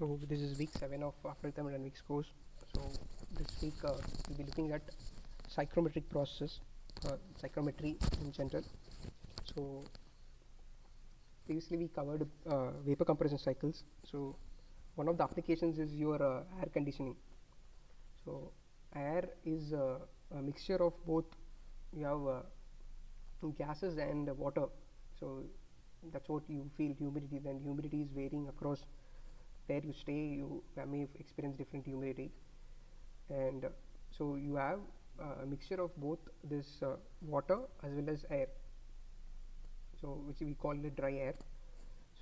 So this is week 7 of Thermodynamics course. So this week we'll be looking at psychrometric processes, psychrometry in general. So previously we covered vapor compression cycles. So one of the applications is your air conditioning. So air is a mixture of both. You have gases and water. So that's what you feel humidity. Then humidity is varying across where you stay. You may experience different humidity, and so you have a mixture of both this water as well as air. So which we call it dry air.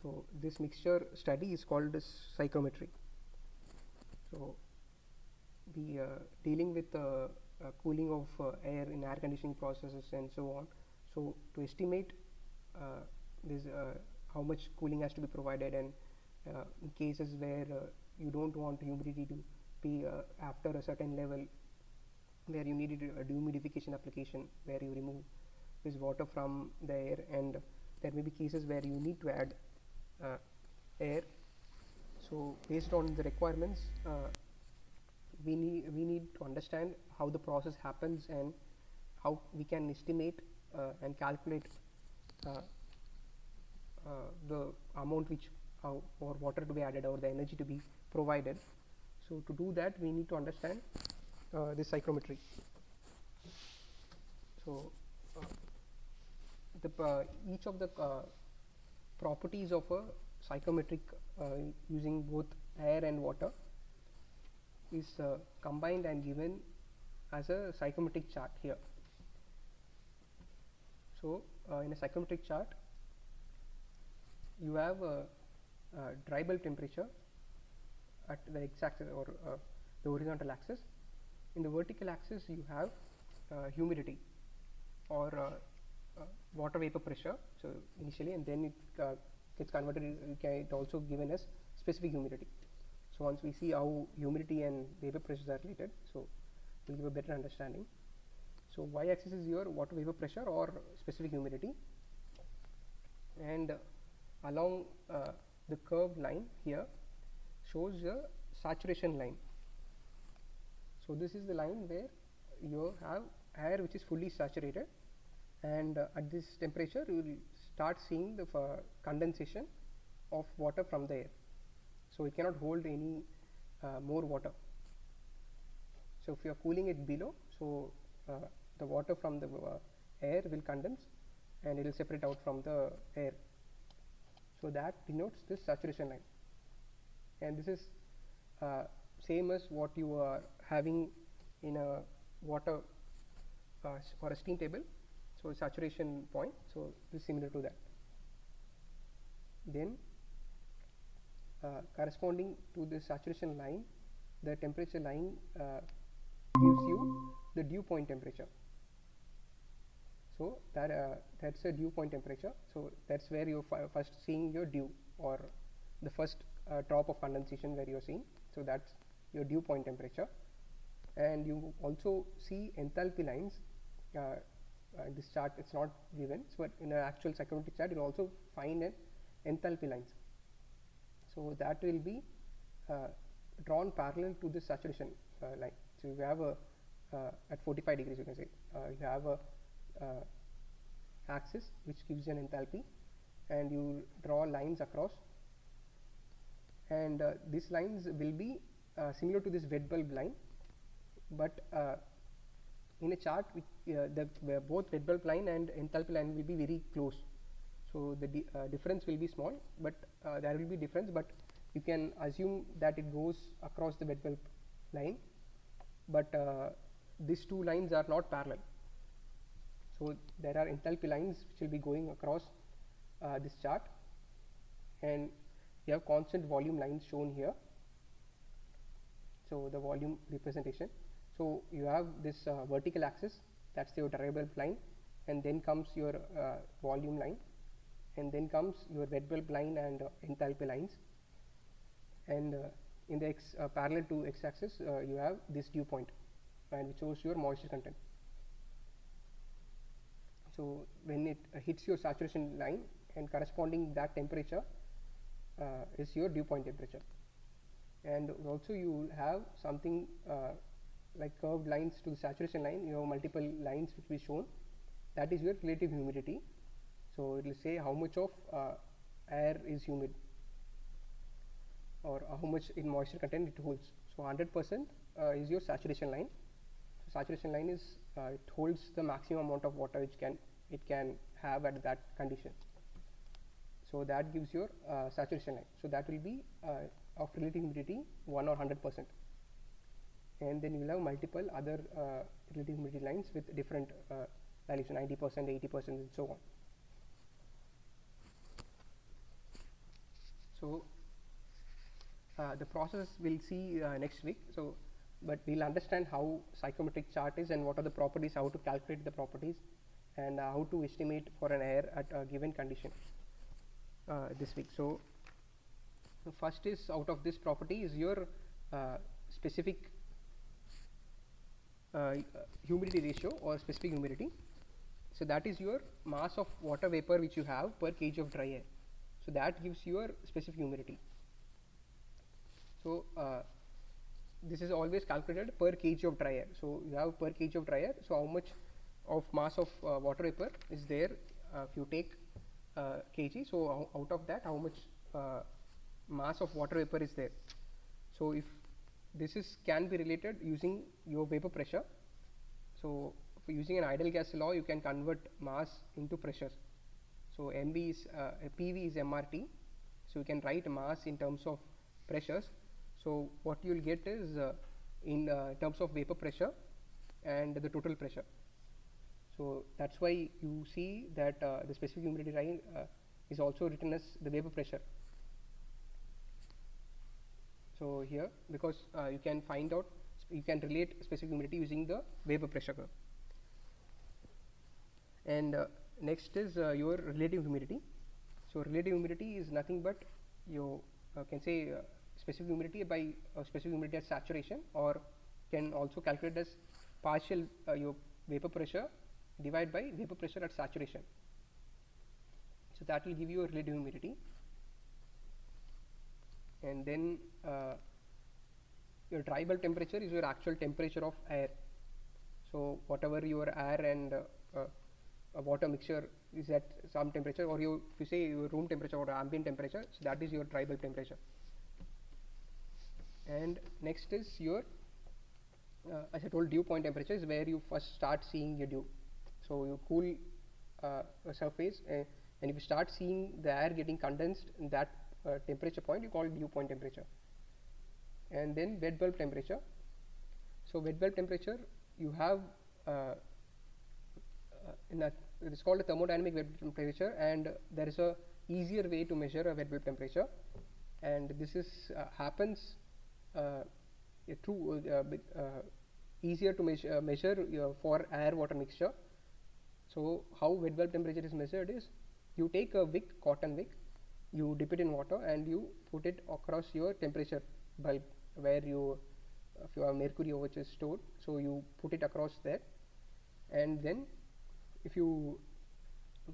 So this mixture study is called as psychrometry. So we dealing with cooling of air in air conditioning processes and so on. So to estimate this how much cooling has to be provided, and in cases where you don't want humidity to be after a certain level, where you needed a dehumidification application where you remove this water from the air, and there may be cases where you need to add air. So based on the requirements, we need to understand how the process happens and how we can estimate and calculate the amount which or water to be added or the energy to be provided. So to do that, we need to understand this psychrometry. So each of the properties of a psychrometric using both air and water is combined and given as a psychrometric chart here. So in a psychrometric chart, you have a dry bulb temperature at the x-axis or the horizontal axis. In the vertical axis, you have humidity or water vapor pressure. So initially, and then it gets converted. It also given as specific humidity. So once we see how humidity and vapor pressures are related, so we'll give a better understanding. So y-axis is your water vapor pressure or specific humidity, and along the curved line here shows the saturation line. So this is the line where you have air which is fully saturated, and at this temperature you will start seeing the condensation of water from the air. So it cannot hold any more water. So if you are cooling it below, so the water from the air will condense and it will separate out from the air. So that denotes this saturation line, and this is same as what you are having in a water or a steam table. So saturation point, so this is similar to that. Then corresponding to the saturation line, the temperature line gives you the dew point temperature. So that's a dew point temperature. So that's where you're first seeing your dew, or the first drop of condensation where you're seeing. So that's your dew point temperature, and you also see enthalpy lines. This chart it's not given, so but in an actual psychrometric chart you'll also find an enthalpy lines. So that will be drawn parallel to the saturation line. So you have a at 45 degrees, you can say you have a axis which gives you an enthalpy, and you draw lines across, and these lines will be similar to this wet bulb line, but in a chart both wet bulb line and enthalpy line will be very close. So the difference will be small, but there will be difference, but you can assume that it goes across the wet bulb line, but these two lines are not parallel. So there are enthalpy lines which will be going across this chart, and you have constant volume lines shown here. So the volume representation. So you have this vertical axis, that's your dry bulb line, and then comes your volume line, and then comes your wet bulb line and enthalpy lines, and in the parallel to x-axis you have this dew point, and which shows your moisture content. So when it hits your saturation line, and corresponding that temperature is your dew point temperature. and also you have something like curved lines to the saturation line. You have multiple lines which will be shown. That is your relative humidity. So it will say how much of air is humid, or how much in moisture content it holds. So 100% is your saturation line. So saturation line is it holds the maximum amount of water which it can have at that condition. So that gives your saturation line. So that will be of relative humidity 1 or 100%. And then you will have multiple other relative humidity lines with different values, 90%, 80%, and so on. So the process we'll see next week. So, but we'll understand how psychrometric chart is and what are the properties, how to calculate the properties, and how to estimate for an air at a given condition this week. So, the first is, out of this property is your specific humidity ratio or specific humidity. So that is your mass of water vapor which you have per kg of dry air. So that gives your specific humidity. So this is always calculated per kg of dry air. So you have per kg of dry air. So how much of mass of water vapor is there if you take kg? So out of that, how much mass of water vapor is there? So if this is can be related using your vapor pressure. So for using an ideal gas law, you can convert mass into pressures. So MV is PV is MRT. So you can write mass in terms of pressures. So what you will get is in terms of vapor pressure and the total pressure. So that's why you see that the specific humidity line is also written as the vapor pressure. So here, because you can find out, you can relate specific humidity using the vapor pressure curve. And next is your relative humidity. So relative humidity is nothing but you can say specific humidity by specific humidity at saturation, or can also calculate as partial your vapor pressure divided by vapor pressure at saturation. So that will give you a relative humidity. And then your dry bulb temperature is your actual temperature of air. So whatever your air and water mixture is at some temperature, or if you say your room temperature or ambient temperature, so that is your dry bulb temperature. And next is your as I told, dew point temperature is where you first start seeing your dew. So you cool a surface and if you start seeing the air getting condensed in that temperature point, you call it dew point temperature. And then wet bulb temperature. So wet bulb temperature, you have it is called a thermodynamic wet bulb temperature, and there is a easier way to measure a wet bulb temperature, and this is happens through easier to measure for air water mixture. So how wet bulb temperature is measured is, you take a wick, cotton wick, you dip it in water and you put it across your temperature bulb where you if you have mercury which is stored, so you put it across there, and then if you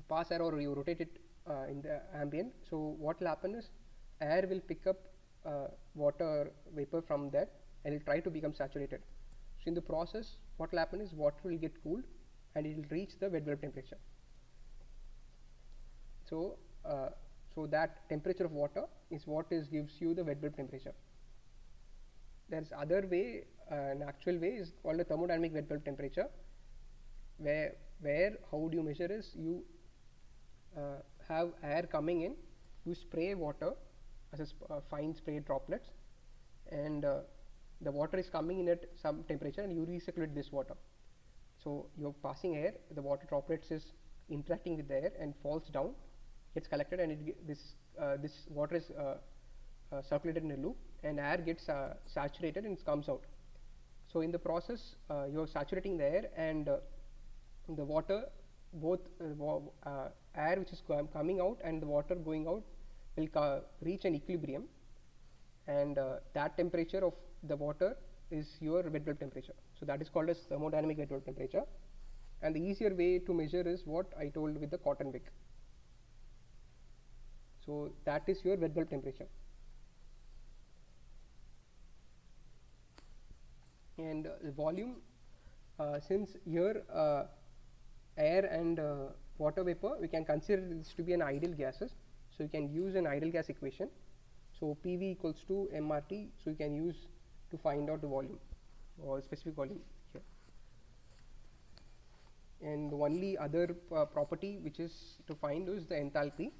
pass air or you rotate it in the ambient, so what will happen is air will pick up water vapor from that and it will try to become saturated. So in the process, what will happen is water will get cooled and it will reach the wet bulb temperature. So so that temperature of water is what gives you the wet bulb temperature. There is other way, an actual way is called a thermodynamic wet bulb temperature, where how do you measure is, you have air coming in, you spray water as a fine spray droplets, and the water is coming in at some temperature and you recirculate this water. So you're passing air, the water droplets is interacting with the air and falls down, gets collected, and this water is circulated in a loop, and air gets saturated and it comes out. So in the process, you're saturating the air and the water, both air which is coming out and the water going out will reach an equilibrium, and that temperature of the water is your wet bulb temperature. So that is called as thermodynamic wet bulb temperature, and the easier way to measure is what I told with the cotton wick. So that is your wet bulb temperature. And the volume, since here air and water vapor, we can consider this to be an ideal gases, so you can use an ideal gas equation. So PV equals to MRT, so you can use to find out the volume or specific volume here. And the only other property which is to find is the enthalpy.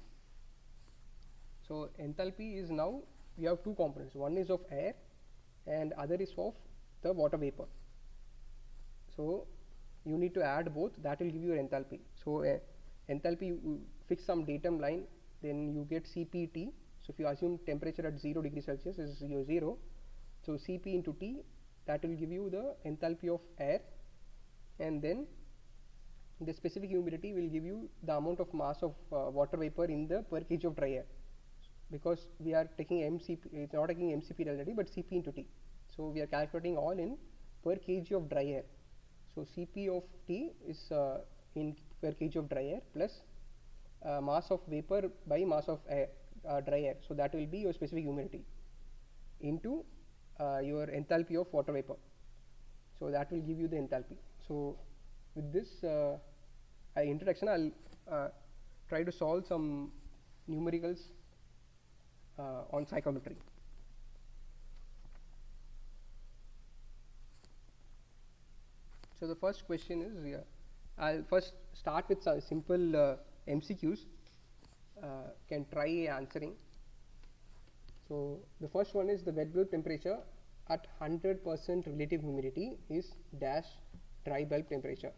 So enthalpy is, now we have two components, one is of air and other is of the water vapor. So you need to add both, that will give you enthalpy. So enthalpy, you fix some datum line, then you get CPT. So if you assume temperature at 0 degrees Celsius is 0, so Cp into T, that will give you the enthalpy of air, and then the specific humidity will give you the amount of mass of water vapor in the per kg of dry air, because we are taking MCP, it's not taking MCP already, but Cp into T. So we are calculating all in per kg of dry air. So Cp of T is in per kg of dry air plus mass of vapor by mass of air, dry air. So that will be your specific humidity into your enthalpy of water vapor. So that will give you the enthalpy. So with this introduction, I'll try to solve some numericals on psychrometry. So the first question is, I'll first start with some simple MCQs, can try answering. So the first one is, the wet bulb temperature at 100% relative humidity is dash dry bulb temperature.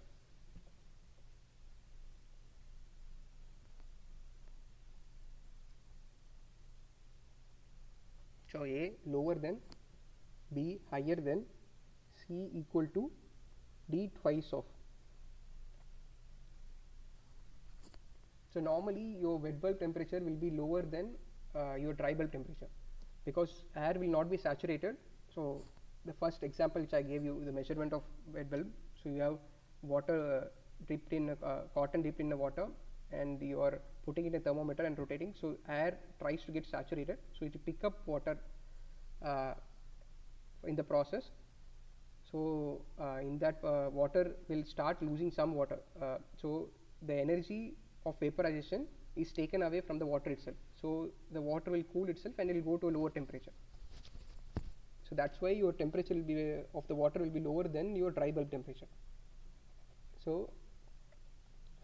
So A lower than, B higher than, C equal to, D twice of. So normally your wet bulb temperature will be lower than your dry bulb temperature, because air will not be saturated. So the first example which I gave you, the measurement of wet bulb, so you have water dipped in cotton dipped in the water, and you are putting in a thermometer and rotating, so air tries to get saturated, so it will pick up water in the process. So in that water will start losing some water, so the energy of vaporization is taken away from the water itself, so the water will cool itself and it will go to a lower temperature. So that's why your temperature will be of the water will be lower than your dry bulb temperature. So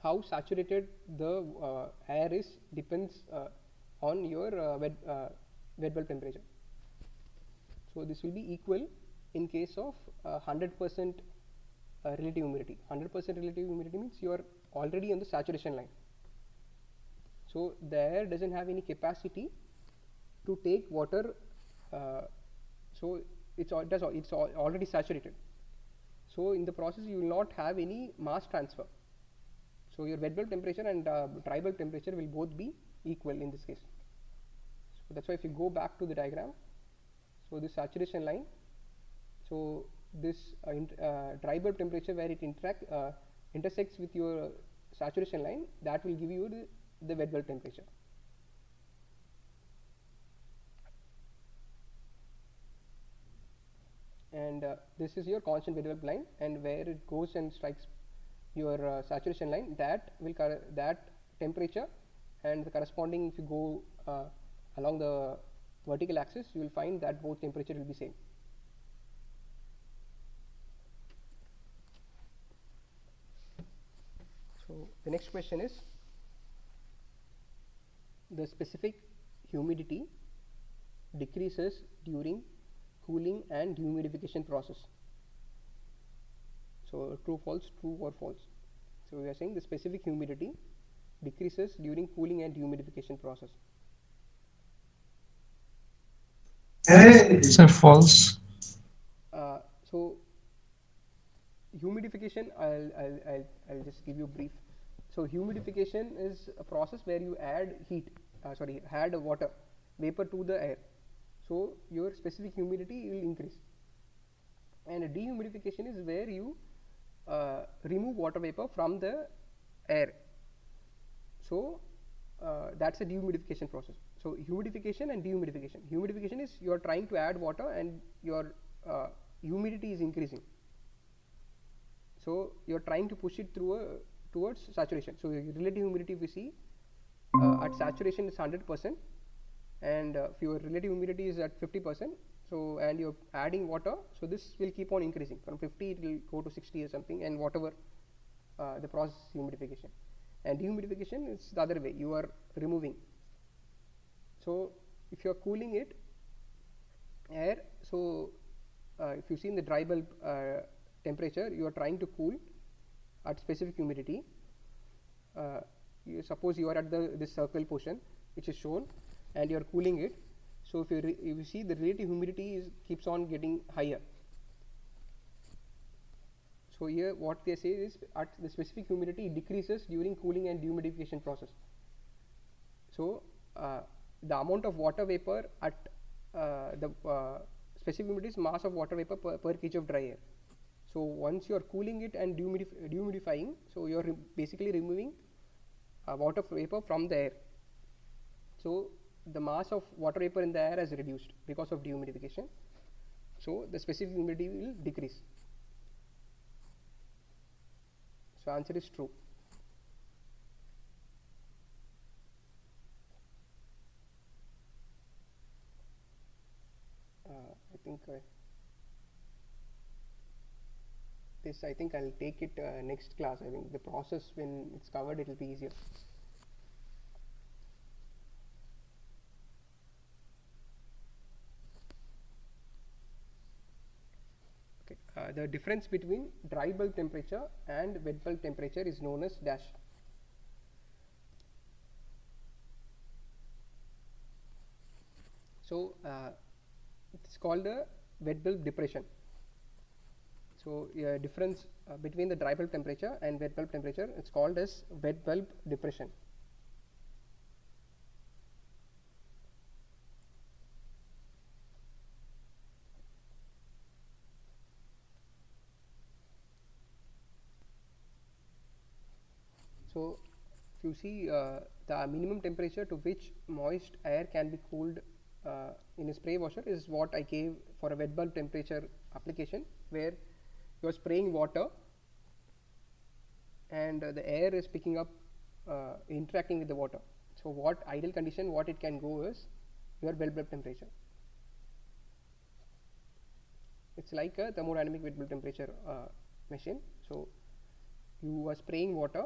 how saturated the air is depends on your wet bulb temperature. So this will be equal in case of 100% relative humidity. 100% relative humidity means you are already on the saturation line. So the air doesn't have any capacity to take water, so it's already saturated. So in the process you will not have any mass transfer. So your wet bulb temperature and dry bulb temperature will both be equal in this case. So that's why if you go back to the diagram, so this saturation line, so this dry bulb temperature where it intersects with your saturation line, that will give you the wet bulb temperature. And this is your constant wet bulb line, and where it goes and strikes your saturation line, that will that temperature and the corresponding, if you go along the vertical axis, you will find that both temperature will be same. So the next question is, the specific humidity decreases during cooling and humidification process. So true, false, true or false. So we are saying the specific humidity decreases during cooling and humidification process. It's a false. So humidification, I'll just give you a brief. So humidification is a process where you add add water vapor to the air, so your specific humidity will increase. And dehumidification is where you remove water vapor from the air, so that's a dehumidification process. So humidification and dehumidification. Humidification is you are trying to add water and your humidity is increasing. So you are trying to push it through towards saturation. So your relative humidity, if you see, at saturation is 100%, and if your relative humidity is at 50%, so and you're adding water, so this will keep on increasing. From 50 it will go to 60 or something, and whatever the process humidification. And dehumidification is the other way, you are removing. So if you are cooling it air, so if you see in the dry bulb temperature, you are trying to cool at specific humidity. You suppose you are at this circle portion which is shown, and you are cooling it. So if you see, the relative humidity keeps on getting higher. So here what they say is, at the specific humidity it decreases during cooling and dehumidification process. So the amount of water vapor at the specific humidity is mass of water vapor per kg of dry air. So once you are cooling it and dehumidifying, so you are basically removing water vapor from the air. So the mass of water vapor in the air has reduced because of dehumidification. So the specific humidity will decrease. So answer is true. I think this, I think I'll take it next class. I think the process, when it's covered, it will be easier. Okay. The difference between dry bulb temperature and wet bulb temperature is known as dash. So it's called the wet bulb depression. So difference between the dry bulb temperature and wet bulb temperature, it's called as wet bulb depression. So if you see, the minimum temperature to which moist air can be cooled in a spray washer is what I gave for a wet bulb temperature application, where you are spraying water and the air is picking up, interacting with the water. So what ideal condition, what it can go is your wet bulb temperature. It's like a thermodynamic wet bulb temperature machine. So you are spraying water,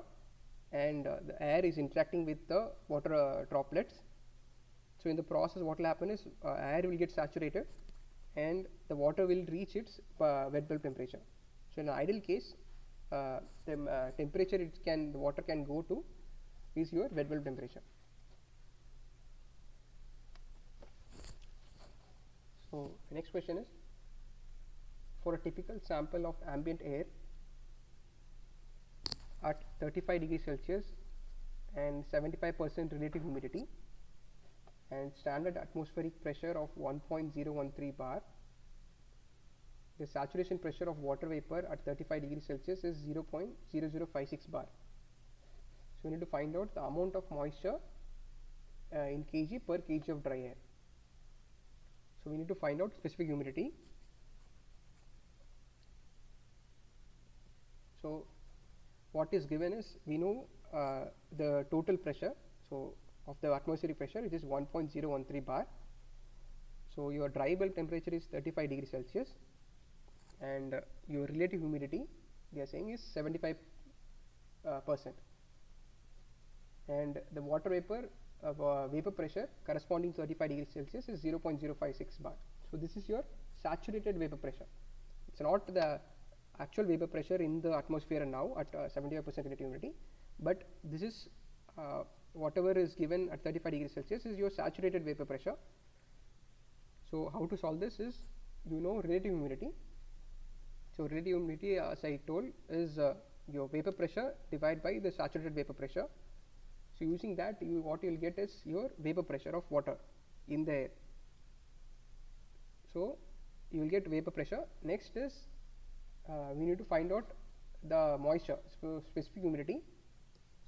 and the air is interacting with the water droplets. So in the process, what will happen is air will get saturated, and the water will reach its wet bulb temperature. So in an ideal case, the temperature the water can go to is your wet bulb temperature. So the next question is, for a typical sample of ambient air at 35 degrees Celsius and 75% relative humidity and standard atmospheric pressure of 1.013 bar, the saturation pressure of water vapor at 35 degrees Celsius is 0.0056 bar. So we need to find out the amount of moisture in kg per kg of dry air. So we need to find out specific humidity. So what is given is, we know the total pressure, so of the atmospheric pressure, it is 1.013 bar. So your dry bulb temperature is 35 degrees Celsius, and your relative humidity, they are saying, is 75%, and the water vapor vapor pressure corresponding to 35 degrees Celsius is 0.056 bar. So this is your saturated vapor pressure. It's not the actual vapor pressure in the atmosphere now at 75% relative humidity, but this is whatever is given at 35 degrees Celsius is your saturated vapor pressure. So how to solve this is, relative humidity. So relative humidity, as I told, is your vapor pressure divided by the saturated vapor pressure. So using that, what you will get is your vapor pressure of water in the air. So you will get vapor pressure. Next is, we need to find out the moisture, so specific humidity.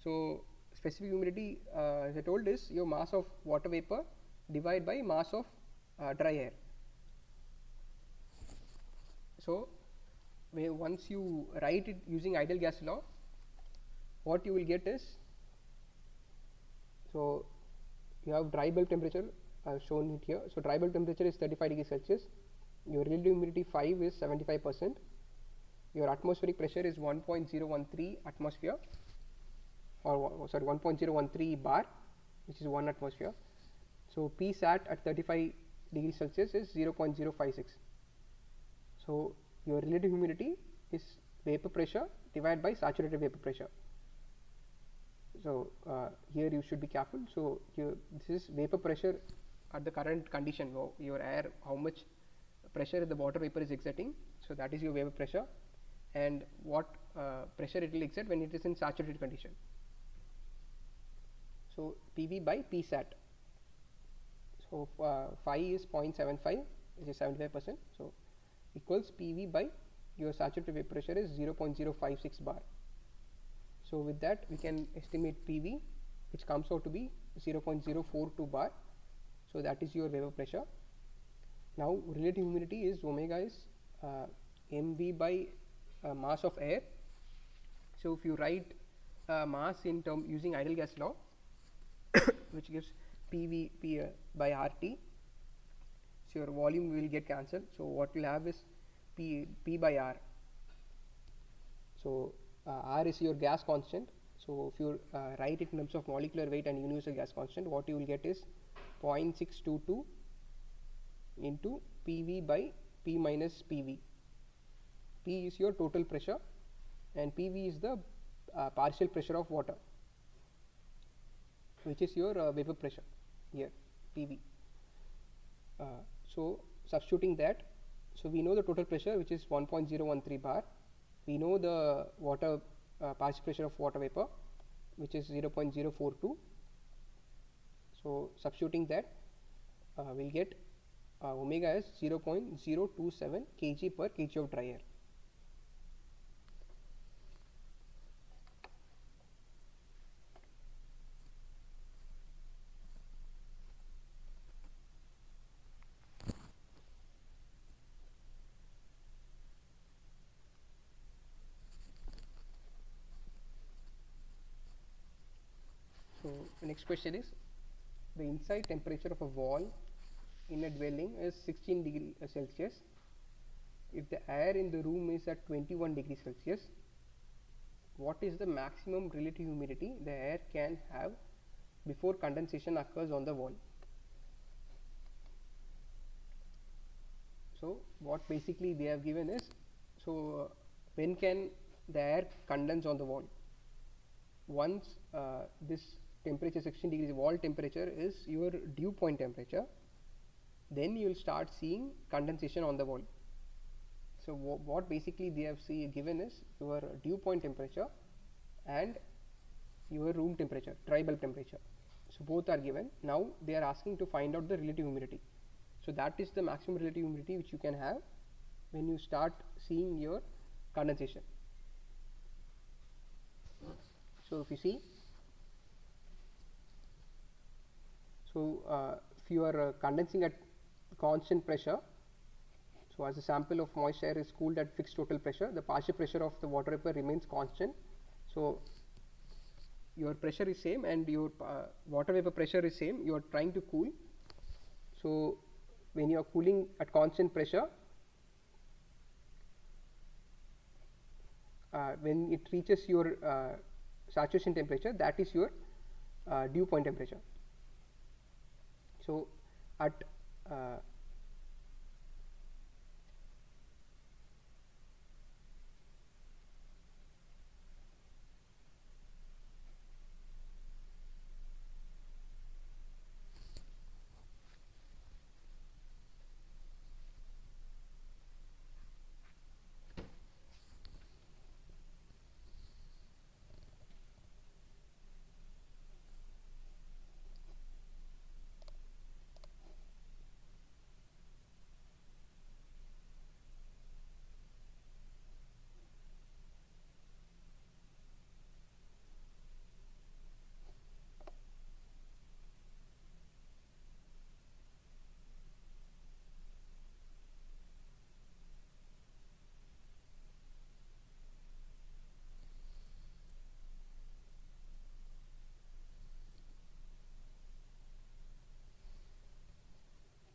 So specific humidity, as I told, is your mass of water vapor divided by mass of dry air. So once you write it using ideal gas law, what you will get is, so you have dry bulb temperature, I have shown it here. So dry bulb temperature is 35 degrees Celsius, your relative humidity 5 is 75%, your atmospheric pressure is 1.013 atmosphere, or sorry 1.013 bar, which is 1 atmosphere. So P sat at 35 degrees Celsius is 0.056. So your relative humidity is vapor pressure divided by saturated vapor pressure. So here you should be careful. So this is vapor pressure at the current condition, your air, how much pressure the water vapor is exerting. So that is your vapor pressure, and what pressure it will exert when it is in saturated condition. So PV by Psat. So phi is 0.75, which is 75%. So equals PV by your saturated vapor pressure is 0.056 bar. So with that we can estimate PV, which comes out to be 0.042 bar. So that is your vapor pressure. Now relative humidity is omega is mv by mass of air. So if you write mass in term using ideal gas law, which gives PV by RT, so your volume will get cancelled. So what will have is P by R. So R is your gas constant. So if you write it in terms of molecular weight and universal gas constant, what you will get is 0.622 into PV by P minus PV. P is your total pressure and PV is the partial pressure of water, which is your vapor pressure here, PV. So substituting that, so we know the total pressure, which is 1.013 bar. We know the water partial pressure of water vapor, which is 0.042. So substituting that, we'll get omega is 0.027 kg per kg of dry air. So the next question is, the inside temperature of a wall in a dwelling is 16 degrees Celsius. If the air in the room is at 21 degrees Celsius, what is the maximum relative humidity the air can have before condensation occurs on the wall? So what basically they have given is, so when can the air condense on the wall? Once this temperature 16 degrees wall temperature is your dew point temperature, then you will start seeing condensation on the wall. So what basically they have given is your dew point temperature and your room temperature, dry bulb temperature. So both are given. Now they are asking to find out the relative humidity. So that is the maximum relative humidity which you can have when you start seeing your condensation. So if you see, so if you are condensing at constant pressure, so as a sample of moist air is cooled at fixed total pressure, the partial pressure of the water vapor remains constant. So your pressure is same and your water vapor pressure is same, you are trying to cool. So when you are cooling at constant pressure, when it reaches your saturation temperature, that is your dew point temperature. So at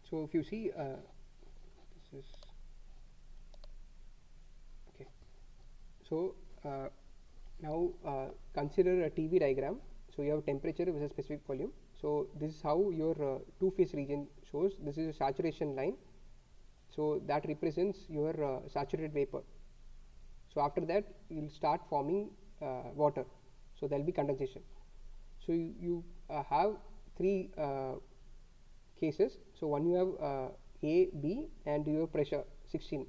So if you see, this is okay. So now consider a TV diagram. So you have temperature with a specific volume. So this is how your two-phase region shows. This is a saturation line. So that represents your saturated vapor. So after that you will start forming water. So there will be condensation. So you have three cases. So one you have A, B, and your pressure 16.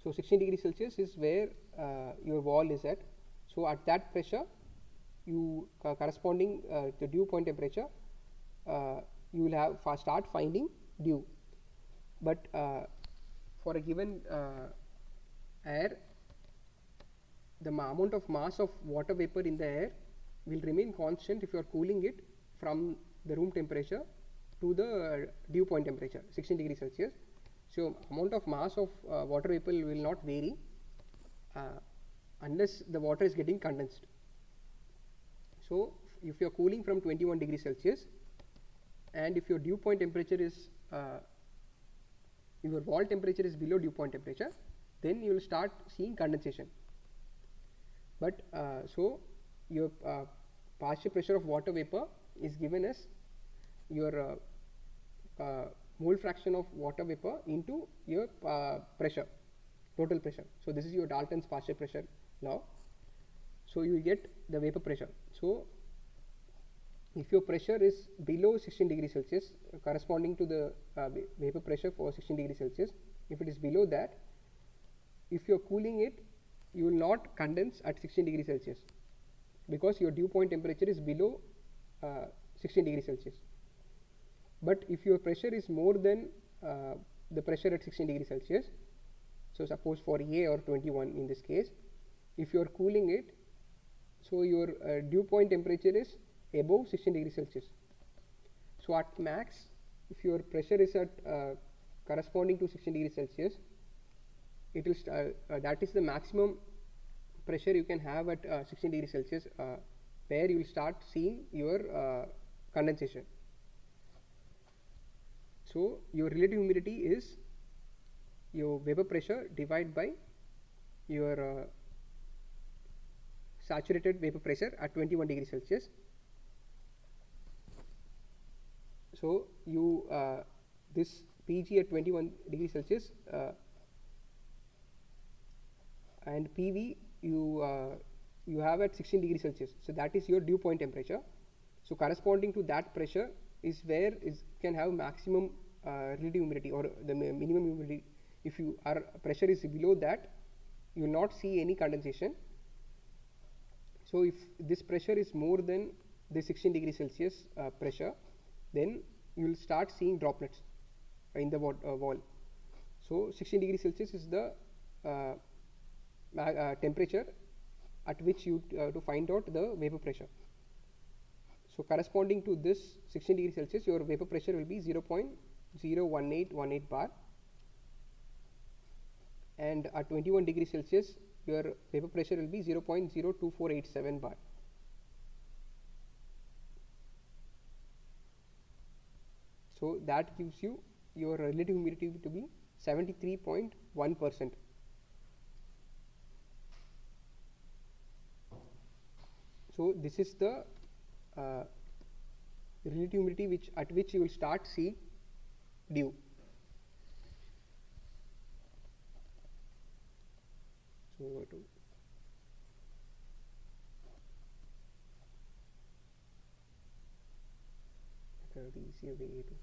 So 16 degrees Celsius is where your wall is at. So at that pressure, you corresponding to dew point temperature, you will have start finding dew. But for a given air, the amount of mass of water vapor in the air will remain constant if you are cooling it from the room temperature to the dew point temperature 16 degrees Celsius. So amount of mass of water vapor will not vary unless the water is getting condensed. So if you are cooling from 21 degrees Celsius and if your dew point temperature is your wall temperature is below dew point temperature, then you will start seeing condensation. But so your partial pressure of water vapor is given as your mole fraction of water vapor into your pressure, total pressure. So this is your Dalton's partial pressure law. So you will get the vapor pressure. So if your pressure is below 16 degrees Celsius, corresponding to the vapor pressure for 16 degrees Celsius, if it is below that, if you are cooling it, you will not condense at 16 degrees Celsius because your dew point temperature is below 16 degrees Celsius. But if your pressure is more than the pressure at 16 degrees Celsius, so suppose for A or 21 in this case, if you are cooling it, so your dew point temperature is above 16 degrees Celsius. So at max, if your pressure is at corresponding to 16 degrees Celsius, it will that is the maximum pressure you can have at 16 degrees Celsius, where you will start seeing your condensation. So your relative humidity is your vapor pressure divided by your saturated vapor pressure at 21 degrees Celsius. So you this Pg at 21 degrees Celsius and PV you have at 16 degrees Celsius. So that is your dew point temperature. So corresponding to that pressure is where can have maximum relative humidity or the minimum humidity. If your pressure is below that, you will not see any condensation. So if this pressure is more than the 16 degrees Celsius pressure, then you will start seeing droplets in the wall. So 16 degrees Celsius is the temperature at which you to find out the vapor pressure. So corresponding to this 16 degrees Celsius, your vapor pressure will be 0.01818 bar, and at 21 degrees Celsius, your vapor pressure will be 0.02487 bar. So that gives you your relative humidity to be 73.1%. So this is the relative humidity at which you will start see dew. So the easier way to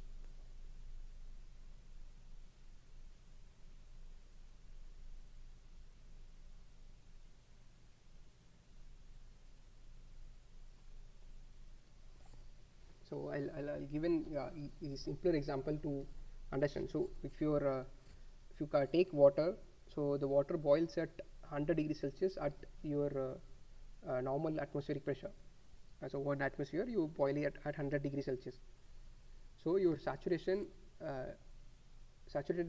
so I'll give a simpler example to understand. So if you take water, so the water boils at 100 degrees Celsius at your normal atmospheric pressure. So 1 atmosphere you boil it at 100 degrees Celsius. So your saturated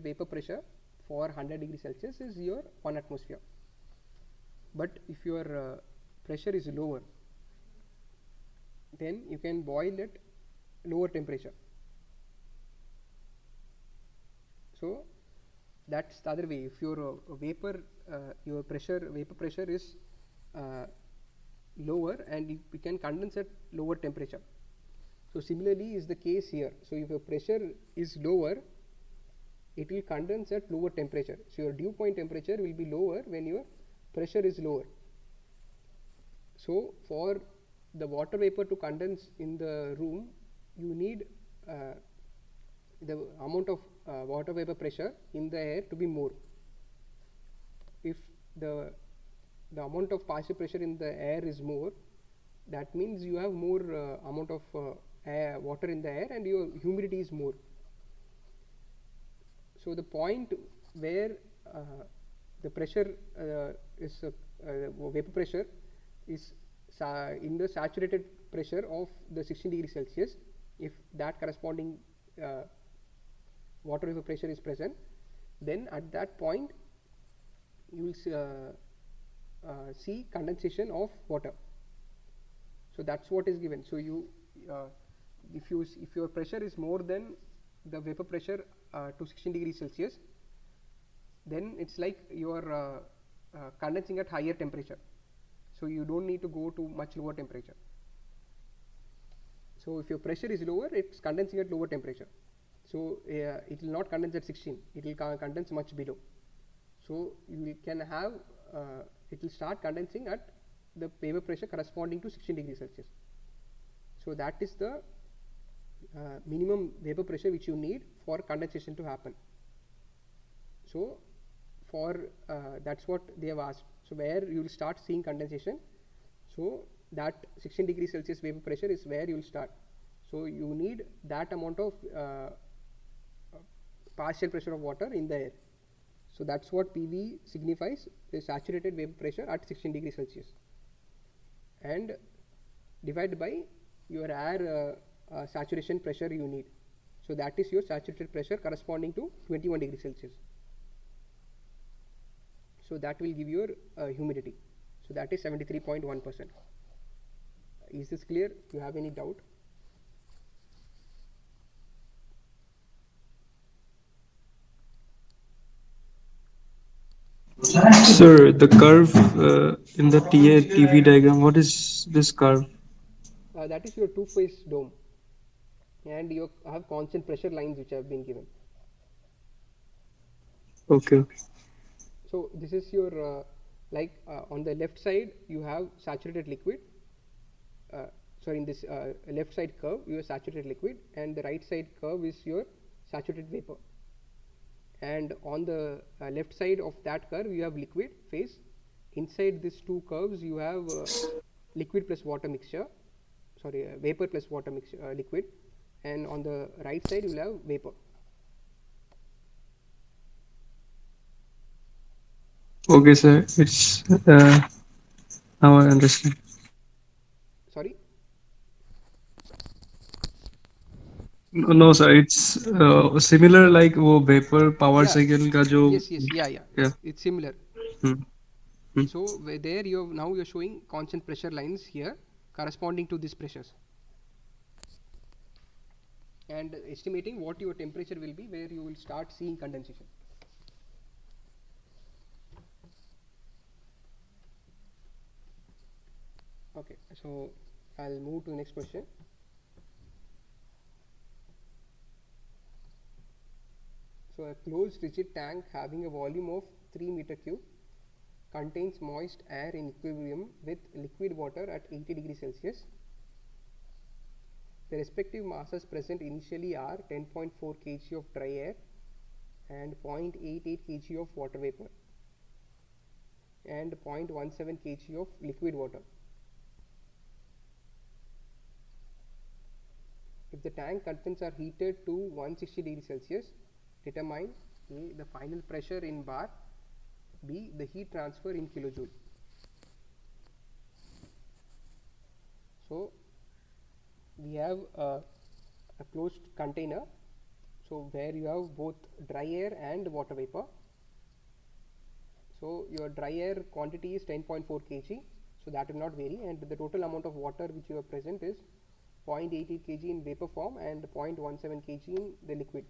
vapor pressure for 100 degrees Celsius is your 1 atmosphere. But if your pressure is lower, then you can boil at lower temperature. So that's the other way. If your vapor, your vapor pressure is lower, and you can condense at lower temperature. So similarly is the case here. So if your pressure is lower, it will condense at lower temperature. So your dew point temperature will be lower when your pressure is lower. So for the water vapor to condense in the room, you need the amount of water vapor pressure in the air to be more. If the amount of partial pressure in the air is more, that means you have more amount of water in the air, and your humidity is more. So the point where the pressure is vapor pressure is in the saturated pressure of the 16 degrees Celsius, if that corresponding water vapor pressure is present, then at that point you will see condensation of water. So that's what is given. So you if your pressure is more than the vapor pressure to 16 degrees Celsius, then it's like you are condensing at higher temperature. So you don't need to go to much lower temperature. So if your pressure is lower, it's condensing at lower temperature. So it will not condense at 16, it will condense much below. So you can have it will start condensing at the vapor pressure corresponding to 16 degrees Celsius. So that is the minimum vapor pressure which you need for condensation to happen. So for that's what they have asked. So where you will start seeing condensation, so that 16 degrees Celsius vapor pressure is where you will start. So you need that amount of partial pressure of water in the air. So that's what PV signifies, the saturated vapor pressure at 16 degrees Celsius, and divided by your air saturation pressure you need. So that is your saturated pressure corresponding to 21 degrees Celsius. So that will give your humidity. So that is 73.1%. Is this clear? Do you have any doubt? Sir, the curve in the TV diagram, what is this curve? That is your two-phase dome, and you have constant pressure lines which have been given. Okay. So this is your on the left side you have saturated liquid. Sorry, in this left side curve you have saturated liquid, and the right side curve is your saturated vapor. And on the left side of that curve you have liquid phase. Inside these two curves you have liquid plus water mixture, sorry, vapor plus water mixture, liquid, and on the right side you will have vapor. Okay, sir. It's now I understand. Sorry. No, sir. It's similar like वो vapor power Yeah. cycle का जो Yes. Yeah. yeah. It's similar. Hmm. Hmm. So there you have, now you are showing constant pressure lines here corresponding to these pressures, and estimating what your temperature will be where you will start seeing condensation. Okay, so I'll move to the next question. So a closed rigid tank having a volume of 3 meter cube contains moist air in equilibrium with liquid water at 80 degrees Celsius. The respective masses present initially are 10.4 kg of dry air and 0.88 kg of water vapor and 0.17 kg of liquid water. If the tank contents are heated to 160 degrees Celsius, determine A, the final pressure in bar, B, the heat transfer in kilojoule. So we have a closed container, so where you have both dry air and water vapor. So your dry air quantity is 10.4 kg, so that will not vary, and the total amount of water which you have present is 0.88 kg in vapor form and 0.17 kg in the liquid.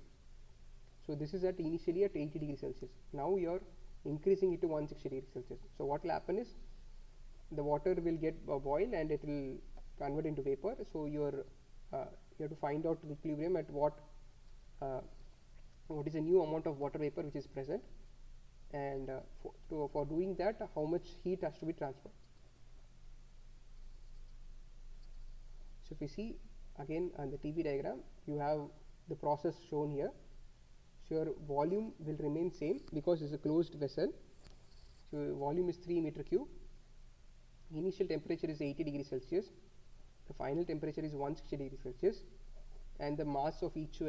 So this is at initially at 80 degrees Celsius. Now you are increasing it to 160 degrees Celsius. So what will happen is the water will get boiled and it will convert into vapor. So you have to find out the equilibrium at what is a new amount of water vapor which is present, and for doing that, how much heat has to be transferred. So if you see again on the TV diagram, you have the process shown here. So your volume will remain same because it's a closed vessel. So your volume is 3 meter cube. Initial temperature is 80 degrees Celsius. The final temperature is 160 degrees Celsius, and the mass of each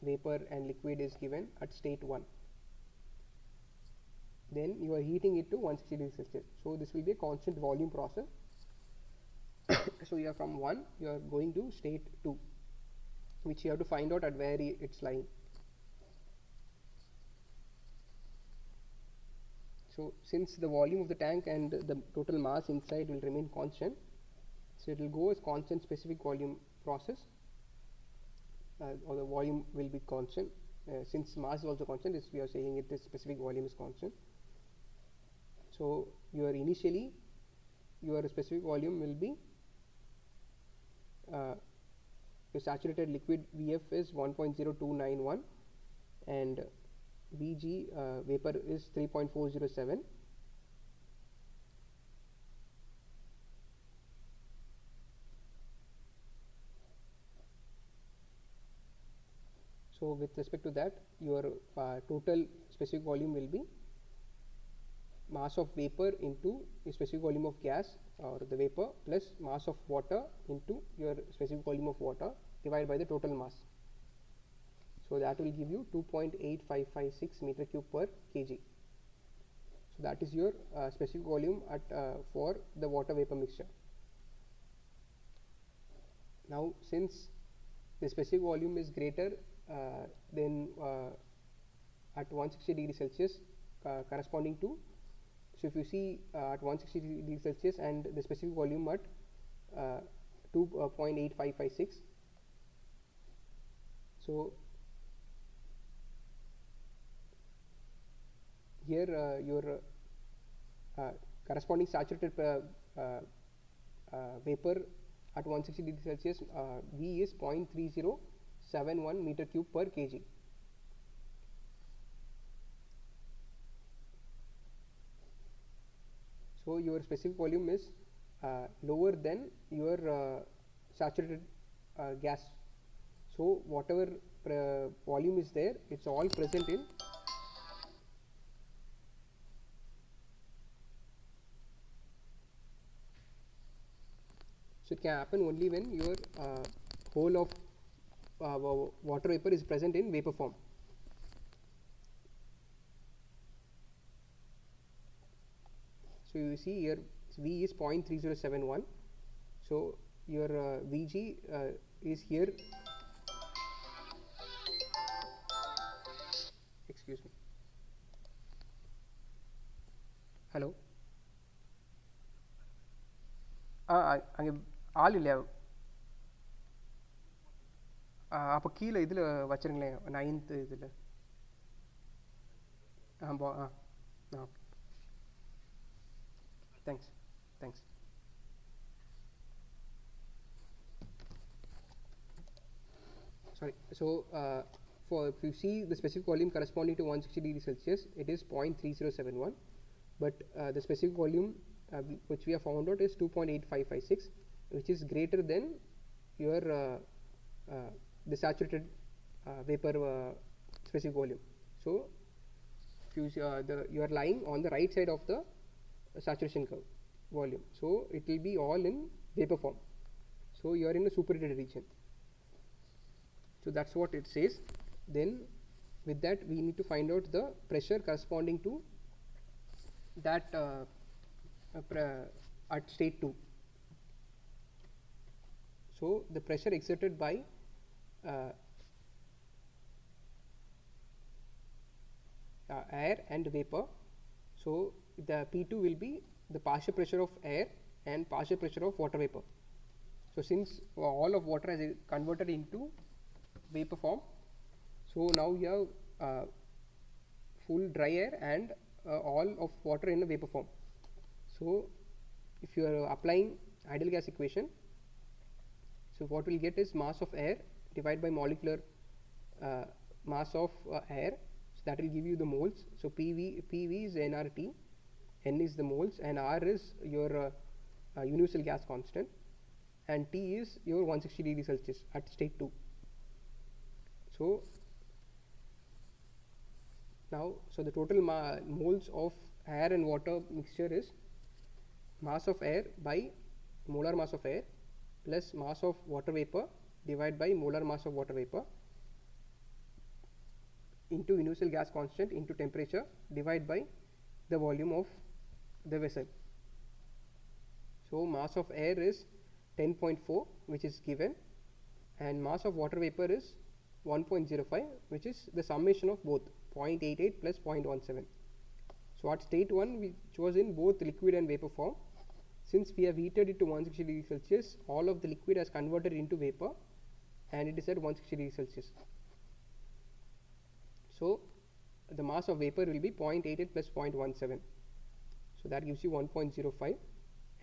vapor and liquid is given at state 1. Then you are heating it to 160 degrees Celsius. So this will be a constant volume process. So you are from 1, you are going to state 2, which you have to find out at where it's lying. So since the volume of the tank and the total mass inside will remain constant, so it will go as constant specific volume process, or the volume will be constant. Since mass is also constant, we are saying it is specific volume is constant. So your specific volume will be your saturated liquid VF is 1.0291 and VG vapor is 3.407. So with respect to that, your total specific volume will be mass of vapor into the specific volume of gas or the vapor plus mass of water into your specific volume of water divided by the total mass. So that will give you 2.8556 meter cube per kg. So that is your specific volume at for the water vapor mixture. Now since the specific volume is greater than at 160 degrees Celsius corresponding to, so if you see at 160 degrees Celsius and the specific volume at 2.8556, so here your corresponding saturated vapor at 160 degrees Celsius V is 0.3071 meter cube per kg. So your specific volume is lower than your saturated gas. So whatever volume is there, it's all present in so it can happen only when your whole of water vapor is present in vapor form. So you see here V is 0.3071. So your Vg is here. Excuse me. Hello. அங்கே ஆள் இல்லையா? அப்போ கீழே இதில் வச்சுருங்களேன், 9th இதில். Okay, thanks. Sorry. So if you see the specific volume corresponding to 160 degrees Celsius, it is 0.3071, but the specific volume which we have found out is 2.8556, which is greater than your the saturated vapor specific volume. So if you you are lying on the right side of the saturation curve volume, so it will be all in vapor form. So you are in a superheated region. So that's what it says. Then with that we need to find out the pressure corresponding to that at state 2. So the pressure exerted by air and vapor. So the P2 will be the partial pressure of air and partial pressure of water vapor. So since all of water is converted into vapor form, So now you have full dry air and all of water in a vapor form. So if you are applying ideal gas equation, so what we'll get is mass of air divided by molecular mass of air. So that will give you the moles. So PV is nRT, N is the moles, and R is your universal gas constant, and T is your 160 degree Celsius at state 2. So now, so the total moles of air and water mixture is mass of air by molar mass of air plus mass of water vapor divided by molar mass of water vapor into universal gas constant into temperature divided by the volume of the vessel. So mass of air is 10.4, which is given, and mass of water vapor is 1.05, which is the summation of both 0.88 plus 0.17. So at state 1, which was in both liquid and vapor form, since we have heated it to 160 degrees Celsius, all of the liquid has converted into vapor, and it is at 160 degrees Celsius. So the mass of vapor will be 0.88 plus 0.17. So that gives you 1.05,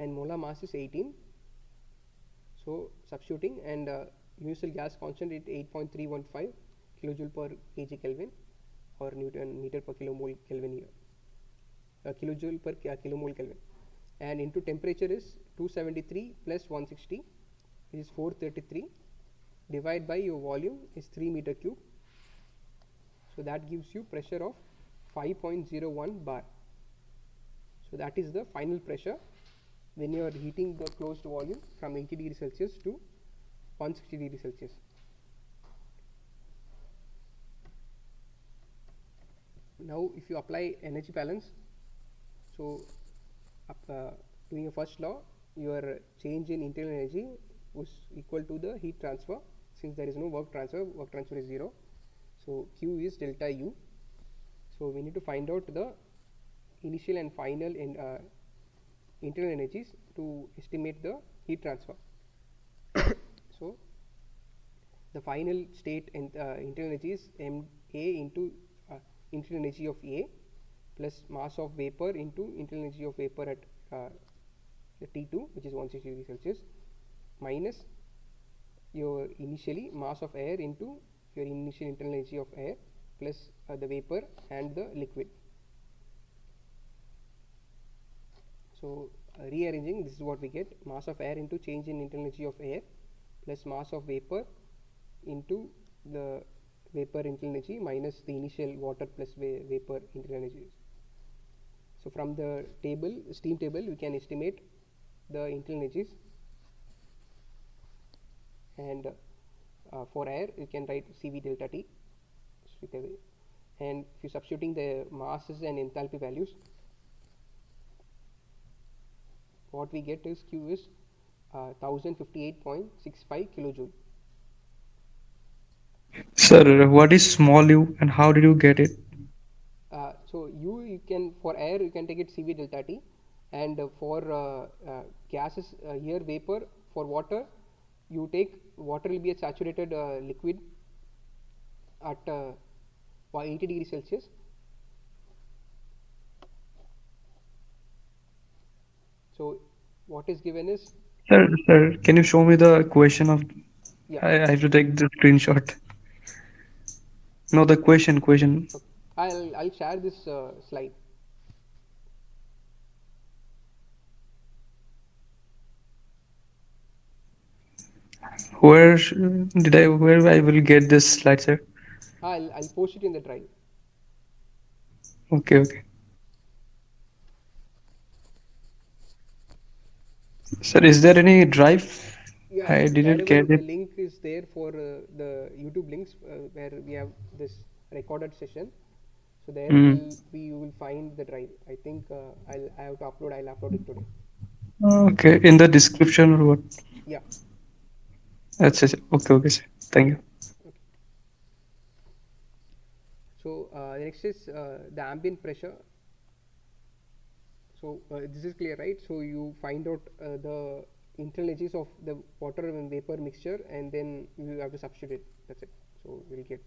and molar mass is 18. So substituting, and universal gas constant is 8.315 kilojoule per kg Kelvin, or Newton meter per kilomole Kelvin here, kilojoule per kilomole Kelvin, and into temperature is 273 plus 160, which is 433, divided by your volume is 3 meter cube. So that gives you pressure of 5.01 bar. So that is the final pressure when you are heating the closed volume from 80 degrees Celsius to 160 degrees Celsius. Now if you apply energy balance, so doing a first law, your change in internal energy was equal to the heat transfer. Since there is no work transfer is 0. So Q is delta U. So we need to find out the initial and final internal energies to estimate the heat transfer. So the final state internal energy is Ma into internal energy of A plus mass of vapor into internal energy of vapor at T2, which is 160 degrees Celsius, minus your initially mass of air into your initial internal energy of air plus the vapor and the liquid. So rearranging, this is what we get: mass of air into change in internal energy of air plus mass of vapor into the vapor internal energy minus the initial water plus vapor internal energy. So from the table, steam table, we can estimate the internal energies, and for air you can write Cv delta T straight away, and if you substituting the masses and enthalpy values, what we get is Q is 1058.65 kilojoule. Sir, what is small u and how did you get it? So you can, for air you can take it Cv delta T, and for gases here vapor, for water you take water will be a saturated liquid at 80 degrees Celsius. So what is given is, Sir, can you show me the equation of? yeah, I have to take the screenshot. No, the question. okay. I'll share this slide. Where did I? Where I will get this slide, sir? I'll post it in the drive. Okay. Sir, is there any drive? Yeah, I didn't wherever get the it. link is there for the YouTube links where we have this recorded session. So there Hmm. you will find the drive. I think I have to upload. I'll upload it today. Okay, in the description or what? Yeah. That's it. Okay, sir. Thank you. Okay. So the next is the ambient pressure. So this is clear, right? So you find out the internal energies of the water and vapor mixture, and then you have to substitute it. That's it. So we'll get.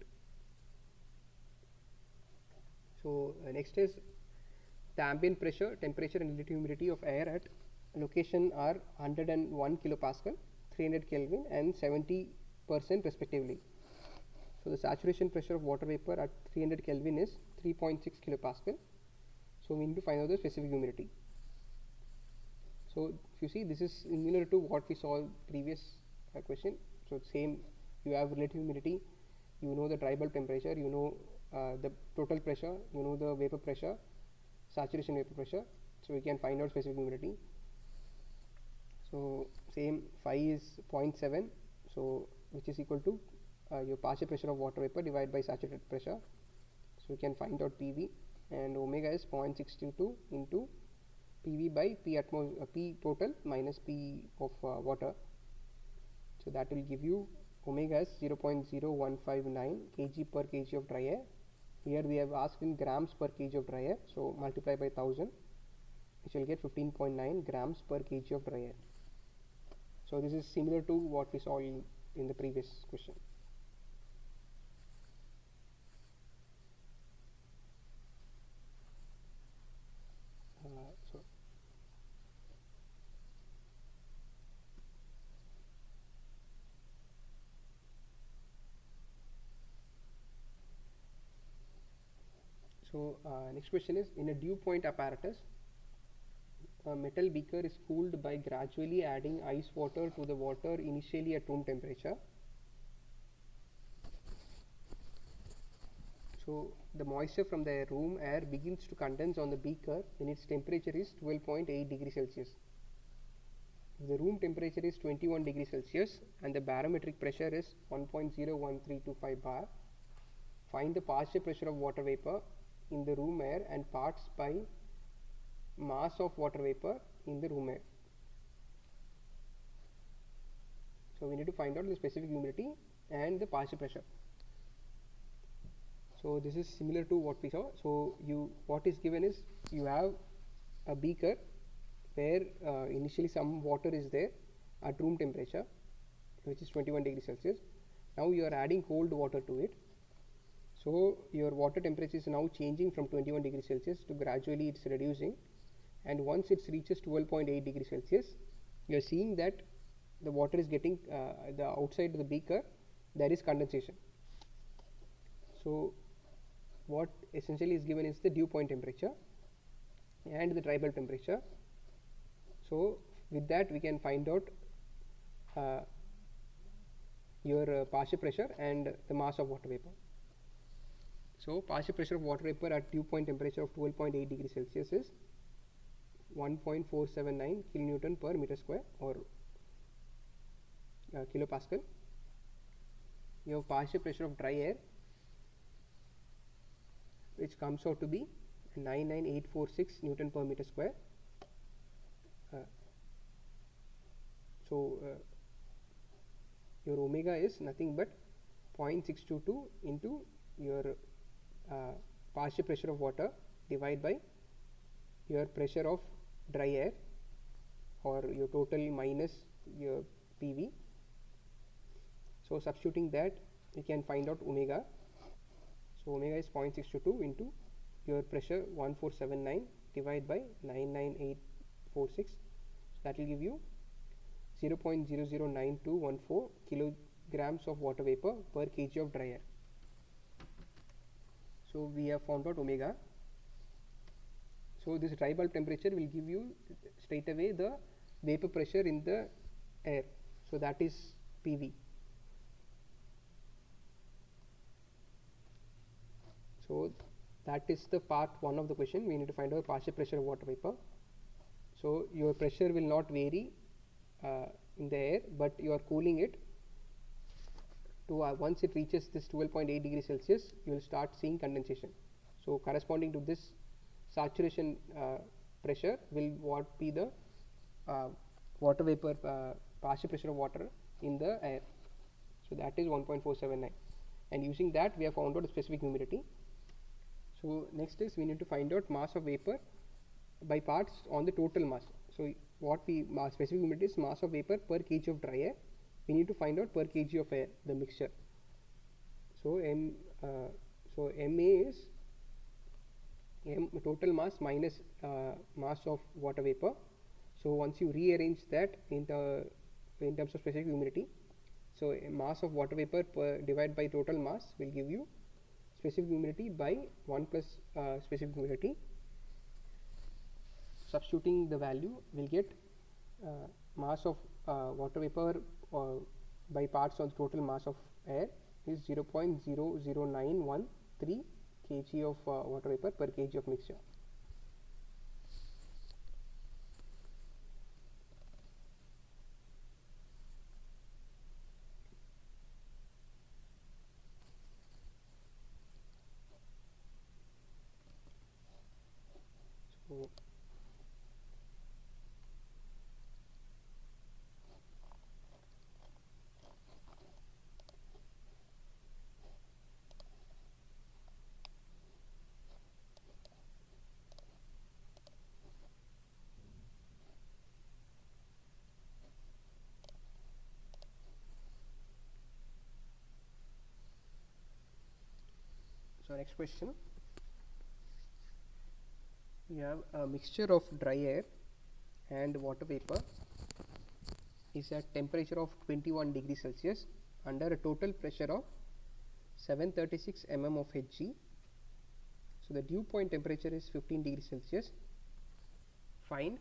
So next is the ambient pressure, temperature and relative humidity of air at location are 101 kilopascal, 300 Kelvin and 70% respectively. So the saturation pressure of water vapor at 300 Kelvin is 3.6 kilopascal. So we need to find out the specific humidity. So if you see, this is similar to what we saw in previous question. So same, you have relative humidity, you know the dry bulb temperature, you know the total pressure, you know the vapor pressure, saturation vapor pressure. So we can find out specific humidity. So same, phi is 0.7, so which is equal to your partial pressure of water vapor divided by saturated pressure. So we can find out PV, and omega is 0.622 into PV by P total minus P of water. So that will give you omega is 0.0159 kg per kg of dry air. Here we have asked in grams per kg of dry air, so multiply by 1000, which will get 15.9 grams per kg of dry air. So this is similar to what we saw in the previous question. So next question is, in a dew point apparatus, a metal beaker is cooled by gradually adding ice water to the water initially at room temperature. So the moisture from the room air begins to condense on the beaker when its temperature is 12.8 degrees Celsius. If the room temperature is 21 degrees Celsius and the barometric pressure is 1.01325 bar, find the partial pressure of water vapor in the room air and parts by mass of water vapor in the room air. So we need to find out the specific humidity and the partial pressure. So this is similar to what we saw. So what is given is, you have a beaker where initially some water is there at room temperature, which is 21 degrees Celsius. Now you are adding cold water to it. So your water temperature is now changing from 21 degrees Celsius to gradually it's reducing, and once it reaches 12.8 degrees Celsius, you are seeing that the water is getting the outside of the beaker, there is condensation. So what essentially is given is the dew point temperature and the dry bulb temperature. So with that we can find out your partial pressure and the mass of water vapor. So partial pressure of water vapor at dew point temperature of 12.8 degrees Celsius is 1.479 kilonewton per meter square, or kilopascal. You have partial pressure of dry air, which comes out to be 99846 Newton per meter square. Your omega is nothing but 0.622 into your partial pressure of water divided by your pressure of dry air, or your total minus your PV. So substituting that, you can find out omega. So omega is 0.622 into your pressure 1479 divided by 99846. That will give you 0.009214 kilograms of water vapor per kg of dry air. So we have found out omega. So this dry bulb temperature will give you straight away the vapor pressure in the air. So that is PV. So that is the part 1 of the question. We need to find out partial pressure of water vapor. So your pressure will not vary in the air, but you are cooling it to once it reaches this 12.8 degrees Celsius, you will start seeing condensation. So corresponding to this saturation pressure will what be the water vapor partial pressure of water in the air. So that is 1.479, and using that we have found out the specific humidity. So next is we need to find out mass of vapor by parts on the total mass. So what we specific humidity is mass of vapor per kg of dry air. We need to find out per kg of air, the mixture. So MA is m total mass minus mass of water vapor. So once you rearrange that in terms of specific humidity, so mass of water vapor divided by total mass will give you specific humidity by 1 plus specific humidity. Substituting the value, will get mass of water vapor by parts of the total mass of air is 0.00913 kg of water vapor per kg of mixture. So next question, we have a mixture of dry air and water vapor is at temperature of 21 degrees Celsius under a total pressure of 736 mm of Hg. So the dew point temperature is 15 degrees Celsius. Find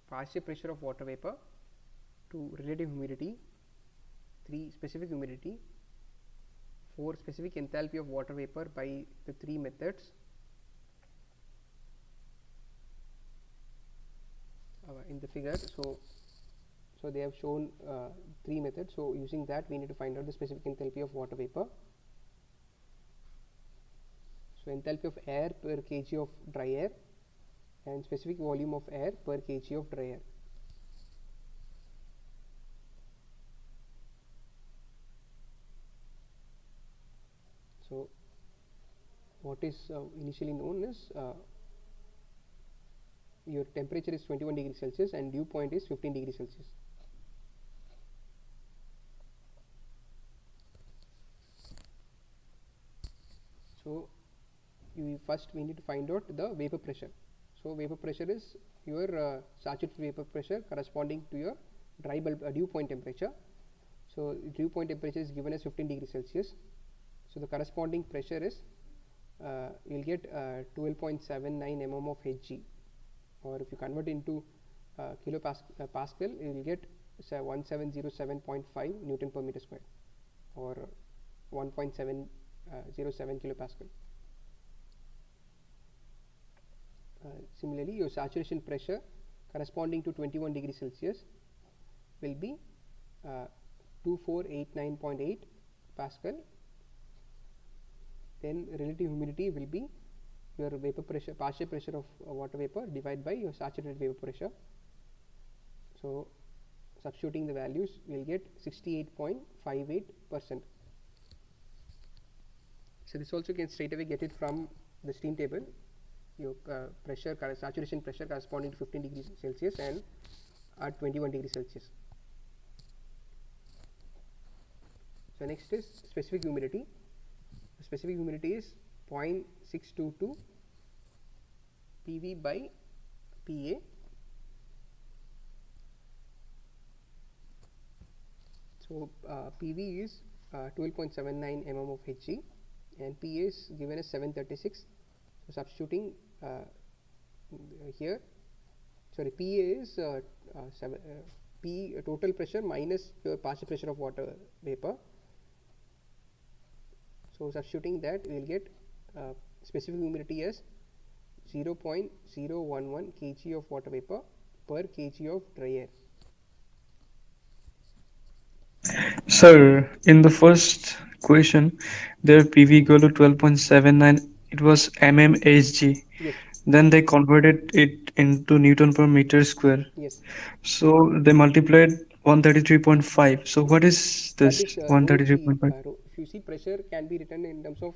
partial pressure of water vapor, 2 relative humidity, 3 specific humidity, 4 specific enthalpy of water vapor by the 3 methods. In the figure, so they have shown 3 methods. So using that, we need to find out the specific enthalpy of water vapor. So enthalpy of air per kg of dry air and specific volume of air per kg of dry air. So what is initially known is your temperature is 21 degrees Celsius and dew point is 15 degrees Celsius. So first we need to find out the vapor pressure. So vapor pressure is your saturated vapor pressure corresponding to your dry bulb dew point temperature. So dew point temperature is given as 15 degrees Celsius. So the corresponding pressure is you will get 12.79 mm of Hg, or if you convert into Pascal, you will get 1707.5 Newton per meter square, or 1.707 kilopascal. Similarly, your saturation pressure corresponding to 21 degrees Celsius will be 2489.8 Pascal. Then relative humidity will be your vapor pressure, partial pressure of water vapor divided by your saturated vapor pressure. So substituting the values, we will get 68.58%. So this also can straight away get it from the steam table. Your pressure, saturation pressure corresponding to 15 degrees Celsius and at 21 degrees Celsius. So next is specific humidity. The specific humidity is 0.622 PV by PA. So PV is 12.79 mm of Hg and PA is given as 736. So substituting here, sorry, PA is P total pressure minus your partial pressure of water vapor. So substituting that, we will get specific humidity as 0.011 kg of water vapor per kg of dry air. Sir, in the first question, their PV equal to 12.79. It was mmHg. Yes. Then they converted it into Newton per meter square. Yes. So they multiplied 133.5. So what is That this is rho g. 133.5? If you see, pressure can be written in terms of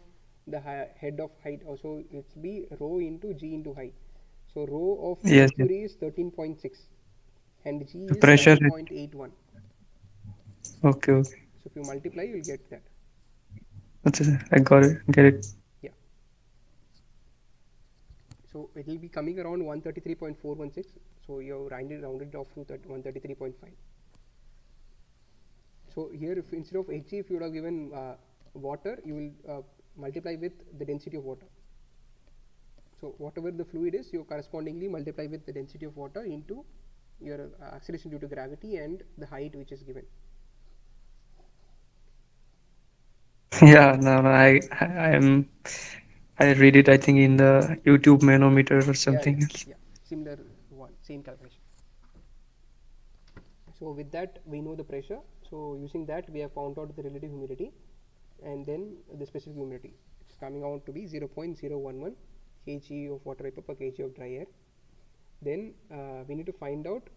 the head of height. Also, it's be rho into g into height. So rho of Yes, yes. mercury is 13.6 and g is Pressure. 7.81. Okay, okay. So if you multiply, you will get that. That's it. I got it. Get it. Yeah. So it will be coming around 133.416. So you have rounded off to 133.5. So here, if instead of Hg, if you would have given water, you will multiply with the density of water. So whatever the fluid is, you correspondingly multiply with the density of water into your acceleration due to gravity and the height which is given. Yeah, no, I read it, I think, in the YouTube manometer or something else. Yeah, similar one, same calculation. So with that we know the pressure. So using that we have found out the relative humidity and then the specific humidity. It's coming out to be 0.011 kg of water vapor per kg of dry air. Then we need to find out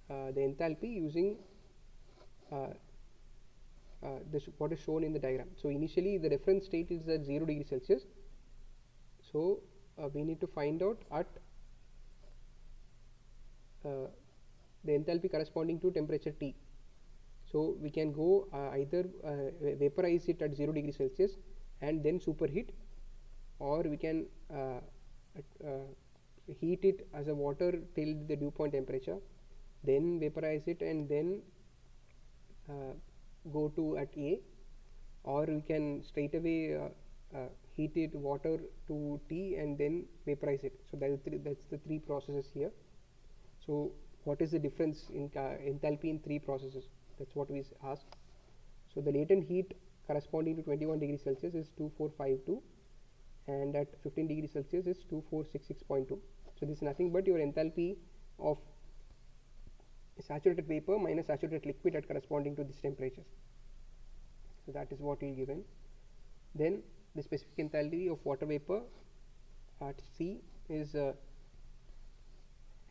the enthalpy using what is shown in the diagram. So initially the reference state is at 0 degree Celsius. So we need to find out at the enthalpy corresponding to temperature T. So we can go either vaporize it at 0 degree Celsius and then superheat, or we can heat it as a water till the dew point temperature, then vaporize it and then go to at A, or we can straight away heat it water to T and then vaporize it. So that's the three processes here. So what is the difference in enthalpy in three processes? That's what we asked. So the latent heat corresponding to 21 degrees Celsius is 2452, and at 15 degrees Celsius is 2466.2. So this is nothing but your enthalpy of saturated vapor minus saturated liquid at corresponding to these temperatures. So that is what we given. Then the specific enthalpy of water vapor at C is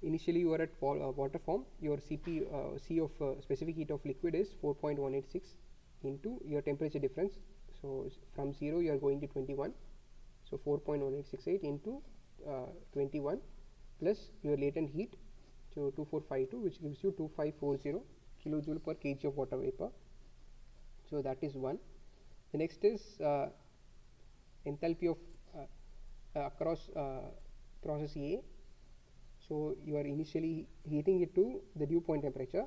initially you are at water form. Your C of specific heat of liquid is 4.186 into your temperature difference. So from 0 you are going to 21. So 4.1868 into 21 plus your latent heat, so 2452, which gives you 2540 kilojoule per kg of water vapor. So that is one. The next is enthalpy of across process A. So you are initially heating it to the dew point temperature.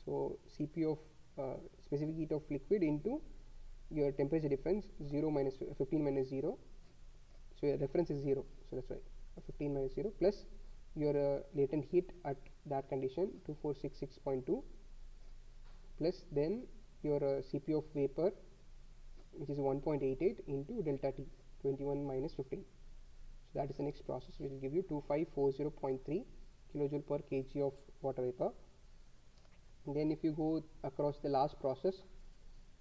So Cp of specific heat of liquid into your temperature difference, 0 minus 15 minus 0. So your reference is 0. So that's why 15 minus 0 plus your latent heat at that condition, 2466.2, plus then your Cp of vapor, which is 1.88 into delta T, 21 minus 15. So that is the next process, which will give you 2540.3 kilojoule per kg of water vapor. And then if you go across the last process,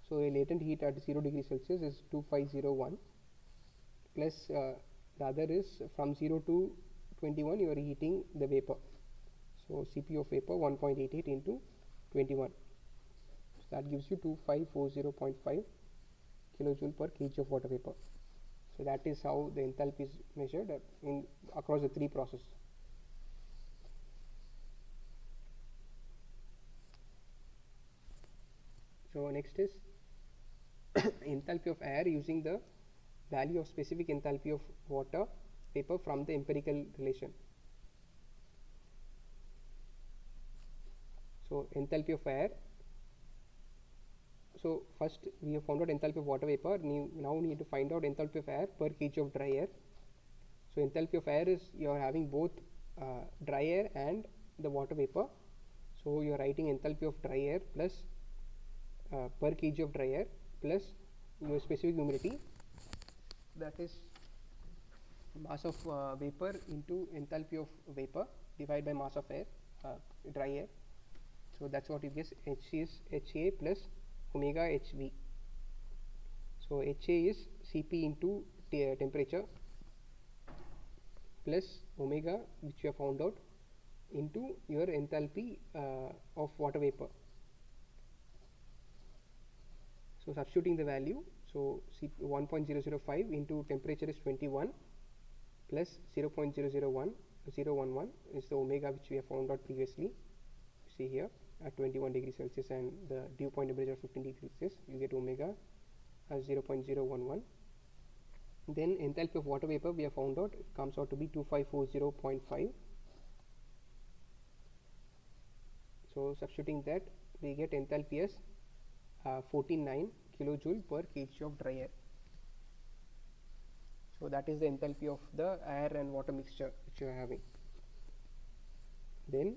so a latent heat at 0 degree Celsius is 2501 plus the other is from 0 to 21 you are heating the vapor. So Cp of vapor 1.88 into 21. So that gives you 2540.5 kilojoule per kg of water vapor. So that is how the enthalpy is measured in across the three processes. So next is enthalpy of air using the value of specific enthalpy of water vapor from the empirical relation. So enthalpy of air. So first we have found out enthalpy of water vapor. Now we need to find out enthalpy of air per kg of dry air. So enthalpy of air is you are having both dry air and the water vapor. So you are writing enthalpy of dry air plus per kg of dry air plus your specific humidity, that is mass of vapor into enthalpy of vapor divided by mass of air, dry air. So that's what it gives. H is HA plus omega HV. So HA is Cp into temperature plus omega, which you have found out, into your enthalpy of water vapor. So substituting the value, so 1.005 into temperature is 21 plus 0.011 is the omega which we have found out previously. You see here at 21 degrees Celsius and the dew point temperature of 15 degrees Celsius, you get omega as 0.011 Then enthalpy of water vapor we have found out, it comes out to be 2540.5. So substituting that, we get enthalpy as 49 kilojoule per kg of dry air. So that is the enthalpy of the air and water mixture which you are having. Then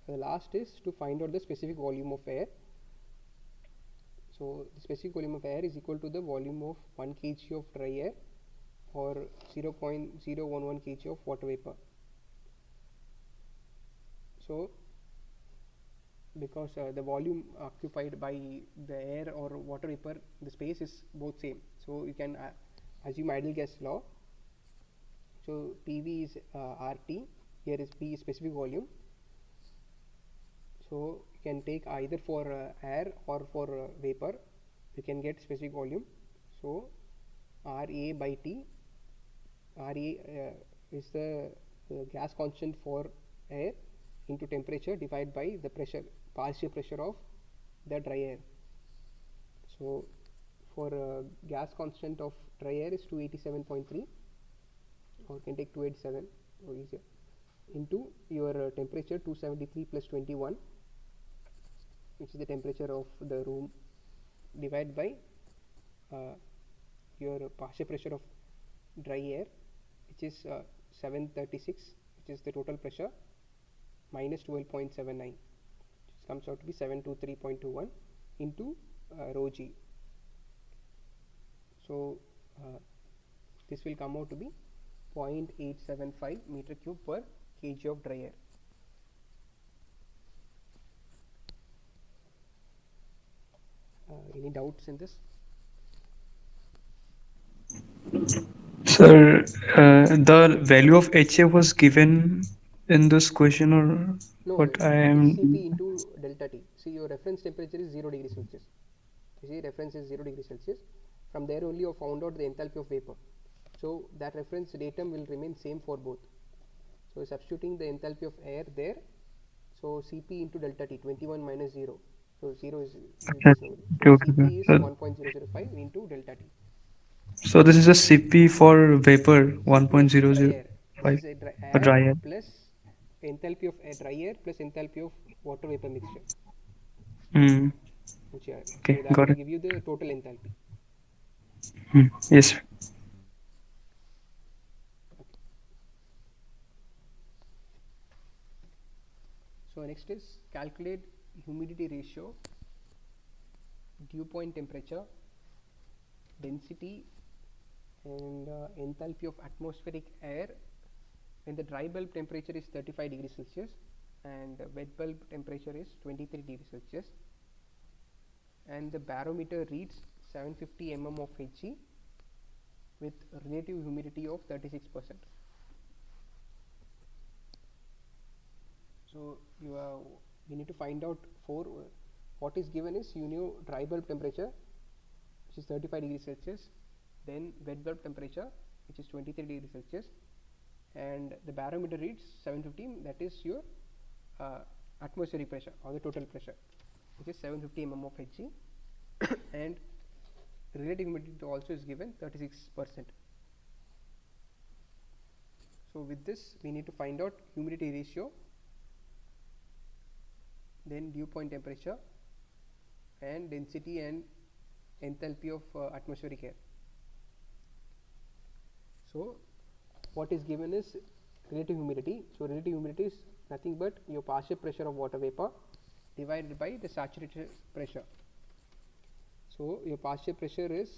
the last is to find out the specific volume of air. So the specific volume of air is equal to the volume of 1 kg of dry air or 0.011 kg of water vapor. So because the volume occupied by the air or water vapor, the space is both same, so you can assume ideal gas law. So PV is RT, here is P is specific volume. So you can take either for air or for vapor, you can get specific volume. So RA by T, RA is the gas constant for air into temperature divided by the pressure, partial pressure of the dry air. So for gas constant of dry air is 287.3, or you can take 287 or easier, into your temperature 273 plus 21, which is the temperature of the room, divided by your partial pressure of dry air, which is 736, which is the total pressure, minus 12.79, which comes out to be 723.21 into rho g. So this will come out to be 0.875 meter cube per kg of dry air. Any doubts in this? Sir, the value of HA was given in this question, or No, what I it is am? Cp into delta T. See, your reference temperature is 0 degree Celsius. You see, reference is 0 degree Celsius. From there only you found out the enthalpy of vapor. So that reference datum will remain same for both. So substituting the enthalpy of air there. So Cp into delta T, 21 minus 0. So 0 is Okay, this only. So okay, Cp is okay. 1.005 into delta T. So this is a CP for vapor Cp of dry air. This 1.005 is a for air dry air. plus enthalpy of dry air plus enthalpy of water vapor mixture. Hmm. So Okay, that got will it. give you the total enthalpy. Hmm. Yes, sir. Okay. So next is calculate humidity ratio, dew point temperature, density, and enthalpy of atmospheric air when the dry bulb temperature is 35 degrees Celsius and wet bulb temperature is 23 degrees Celsius, and the barometer reads 750 mm of Hg with relative humidity of 36%. So you need to find out for what is given is, you know, dry bulb temperature, which is 35 degrees Celsius, then wet bulb temperature, which is 23 degrees Celsius, and the barometer reads 750, that is your atmospheric pressure or the total pressure, which is 750 mm of Hg, and relative humidity also is given 36%. So with this we need to find out humidity ratio, then dew point temperature, and density and enthalpy of atmospheric air. So what is given is relative humidity. So relative humidity is nothing but your partial pressure of water vapor divided by the saturated pressure. So your partial pressure is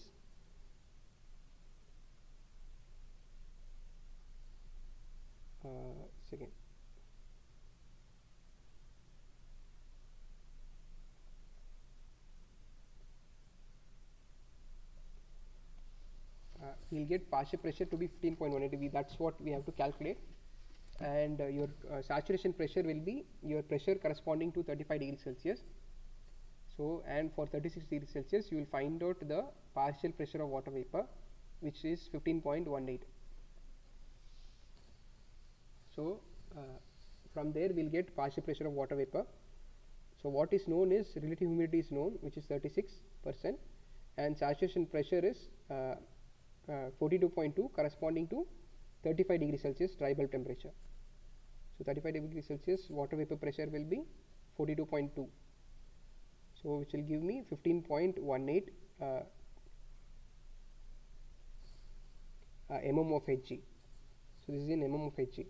second. We'll get partial pressure to be 15.18 dB. That's what we have to calculate, and your saturation pressure will be your pressure corresponding to 35 degrees Celsius. So and for 36 degrees Celsius you will find out the partial pressure of water vapor, which is 15.18. So from there we'll get partial pressure of water vapor. So what is known is relative humidity is known, which is 36%, and saturation pressure is 42.2 corresponding to 35 degrees Celsius dry bulb temperature. So 35 degrees Celsius water vapor pressure will be 42.2. So which will give me 15.18 mm of Hg. So this is in mm of Hg.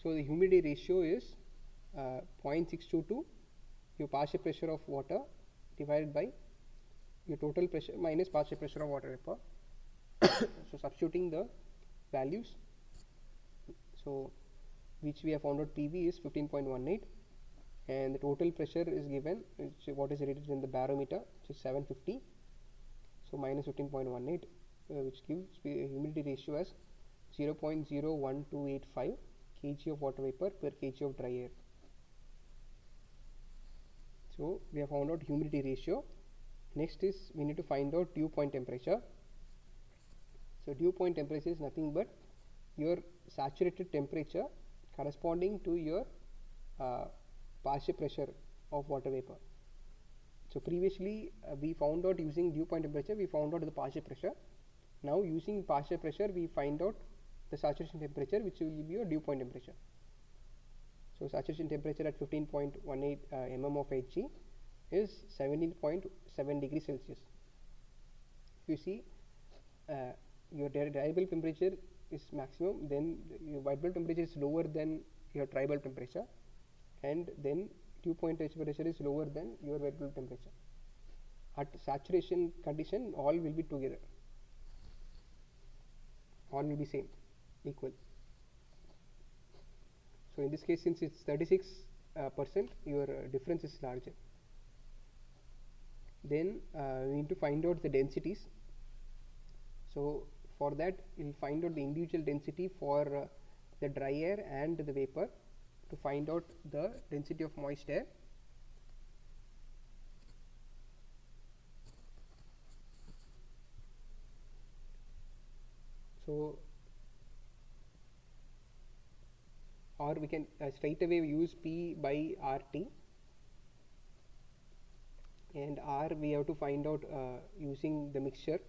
So the humidity ratio is 0.622 your partial pressure of water divided by your total pressure minus partial pressure of water vapor. So substituting the values, so which we have found out PV is 15.18 and the total pressure is given, which what is rated in the barometer, which is 750. So minus 15.18 which gives humidity ratio as 0.01285 kg of water vapor per kg of dry air. So we have found out humidity ratio. Next is we need to find out dew point temperature. So dew point temperature is nothing but your saturated temperature corresponding to your partial pressure of water vapor. So previously we found out using dew point temperature, we found out the partial pressure. Now using partial pressure we find out the saturation temperature, which will give you a dew point temperature. So saturation temperature at 15.18 mm of Hg is 17.7 degrees Celsius. If you see your dry bulb temperature is maximum, then your white bulb temperature is lower than your dry bulb temperature, and then dew point temperature is lower than your wet bulb temperature. At saturation condition, all will be together. All will be same, equal. So in this case, since it's 36%, your difference is larger. Then we need to find out the densities. So for that, we'll find out the individual density for the dry air and the vapor to find out the density of moist air. So or we can straight away use P by RT, and R we have to find out using the mixture.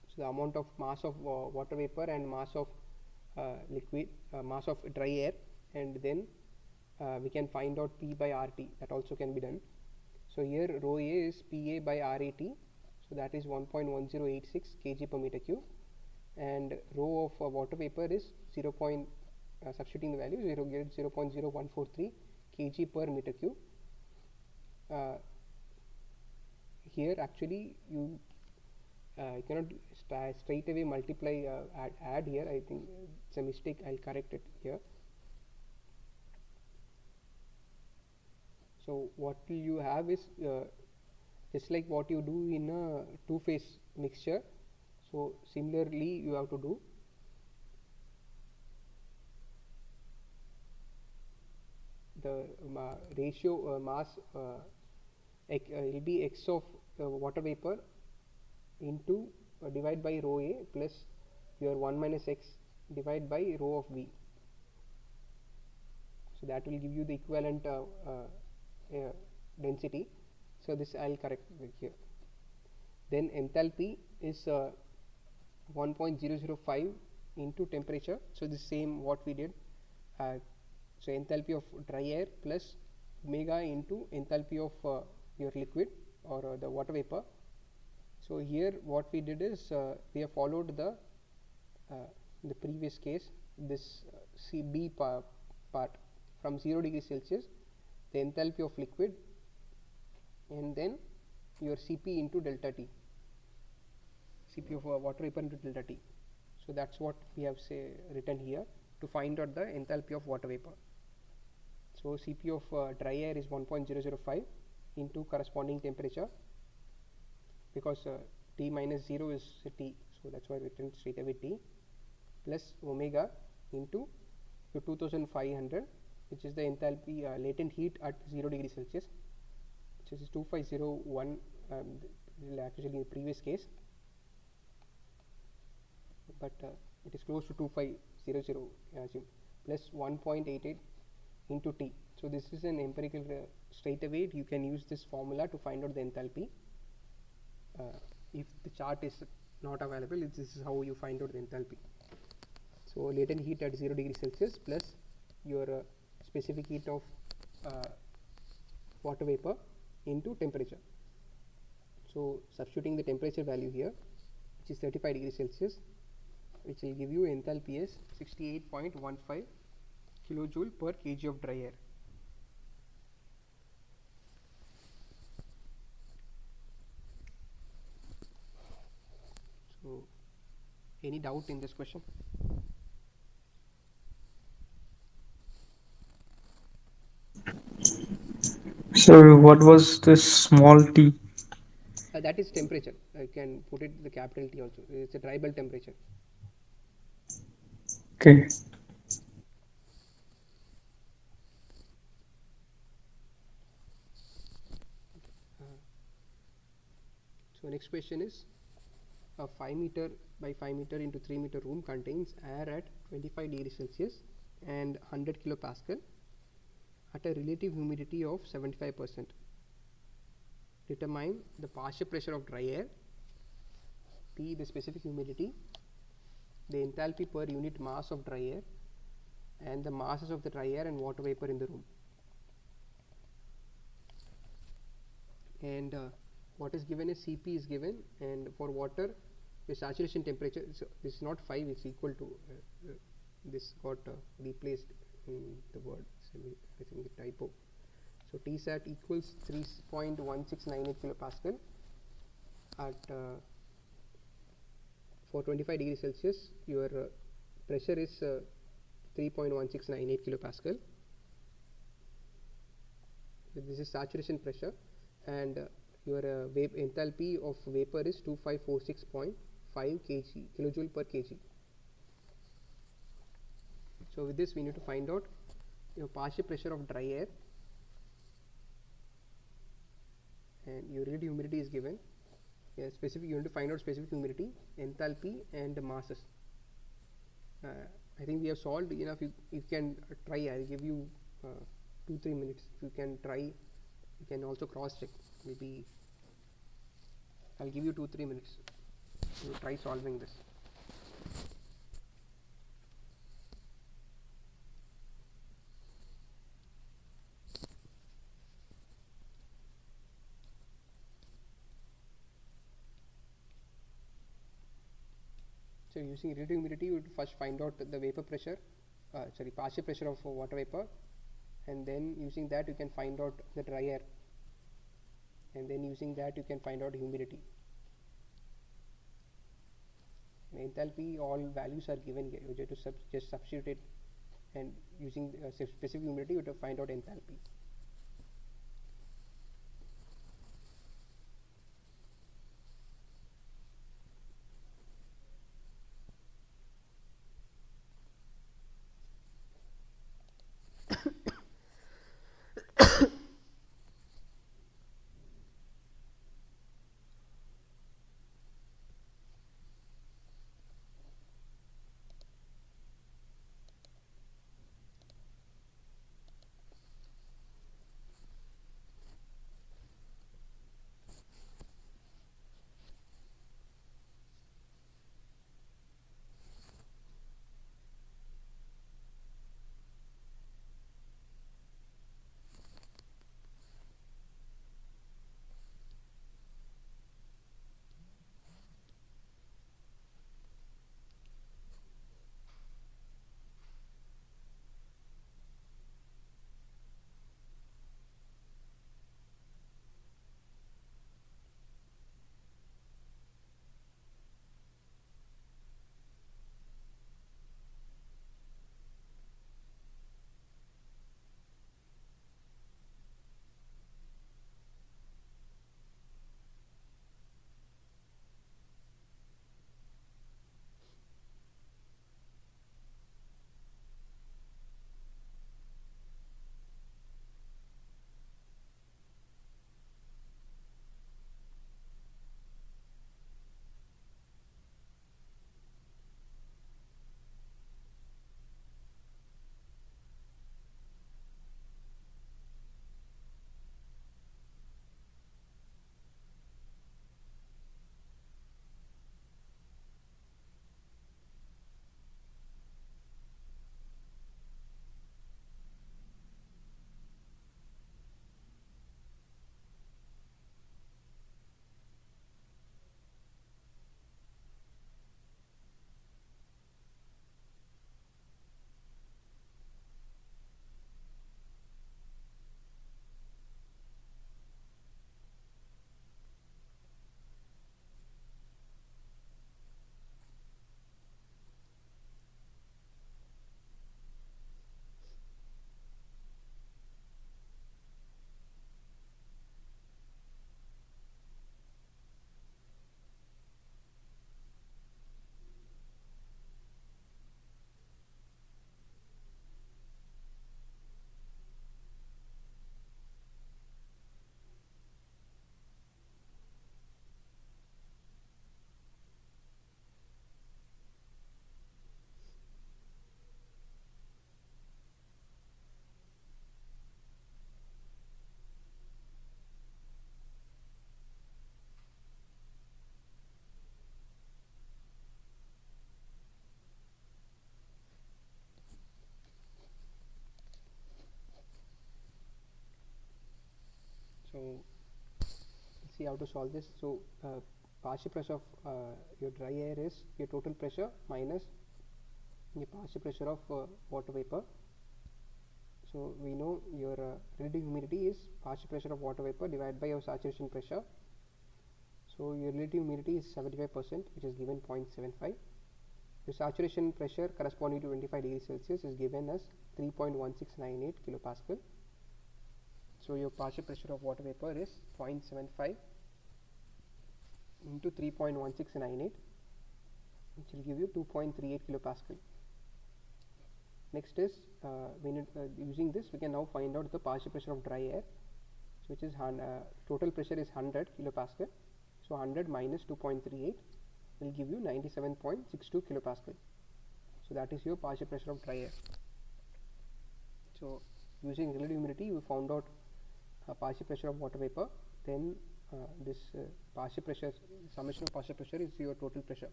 So the amount of mass of water vapor and mass of liquid, mass of dry air, and then we can find out P by RT. That also can be done. So here rho A is PA by RAT, so that is 1.1086 kg per meter cube, and rho of water vapor is 0. Substituting the value 0.0143 kg per meter cube. Here actually you cannot straight away multiply add here. I think it's a mistake. I'll correct it here. So what you have is just like what you do in a two-phase mixture. So similarly you have to do. The ratio mass will be x of water vapor into divide by rho A plus your 1 minus x divide by rho of V. So that will give you the equivalent density. So this I will correct here. Then enthalpy is 1.005 into temperature. So this same what we did. So enthalpy of dry air plus omega into enthalpy of your liquid or the water vapor. So here what we did is we have followed the previous case, this CB part from 0 degrees Celsius, the enthalpy of liquid, and then your Cp into delta T, Cp of water vapor into delta T. So that's what we have written here to find out the enthalpy of water vapor. So Cp of dry air is 1.005 into corresponding temperature, because T minus 0 is T, so that's why we written straight away T, plus omega into 2500, which is the enthalpy latent heat at 0 degrees Celsius, which is 2501 actually in the previous case, but it is close to 2500 assume, plus 1.88 into T. So this is an empirical straight away you can use this formula to find out the enthalpy. if the chart is not available, this is how you find out the enthalpy. So latent heat at 0 degree Celsius plus your specific heat of water vapor into temperature. So substituting the temperature value here, which is 35 degrees Celsius, which will give you enthalpy as 68.15 kilojoule per kg of dry air. So any doubt in this question? So what was this small t? That is temperature. I can put it the capital T also. It's a dry bulb temperature. Okay. So next question is, a 5 meter by 5 meter into 3 meter room contains air at 25 degrees Celsius and 100 kilopascal at a relative humidity of 75%. Determine the partial pressure of dry air, P the specific humidity, the enthalpy per unit mass of dry air, and the masses of the dry air and water vapor in the room. And what is given is Cp is given, and for water the saturation temperature, so this is not 5, it's equal to this got replaced in the word, so I think the typo. So Tsat equals 3.1698 kilopascal at for 25 degrees Celsius. Your pressure is 3.1698 kilopascal. So this is saturation pressure, and your enthalpy of vapor is 2546.5 kg kilojoule per kg. So with this we need to find out your partial pressure of dry air, and your relative humidity is given. Specific, you need to find out specific humidity, enthalpy, and masses. I think we have solved enough. You can try. I'll give you 2-3 minutes. If you can try, you can also cross check. Maybe I'll give you 2-3 minutes. You try solving this. So using relative humidity, you would first find out the vapor pressure, partial pressure of water vapor, and then using that you can find out the dry air, and then using that you can find out humidity. And enthalpy, all values are given here. You have to just substitute it, and using specific humidity, you have to find out enthalpy. see how to solve this. So partial pressure of your dry air is your total pressure minus the partial pressure of water vapor. So we know your relative humidity is partial pressure of water vapor divided by your saturation pressure. So your relative humidity is 75%, which is given 0.75. Your saturation pressure corresponding to 25 degrees Celsius is given as 3.1698 kilopascal. So your partial pressure of water vapor is 0.75 into 3.1698, which will give you 2.38 kilopascal. Next is using this we can now find out the partial pressure of dry air, so which is total pressure is 100 kilopascal. So 100 minus 2.38 will give you 97.62 kilopascal. So that is your partial pressure of dry air. So using relative humidity we found out partial pressure of water vapor. Then this partial pressure, summation of partial pressure is your total pressure.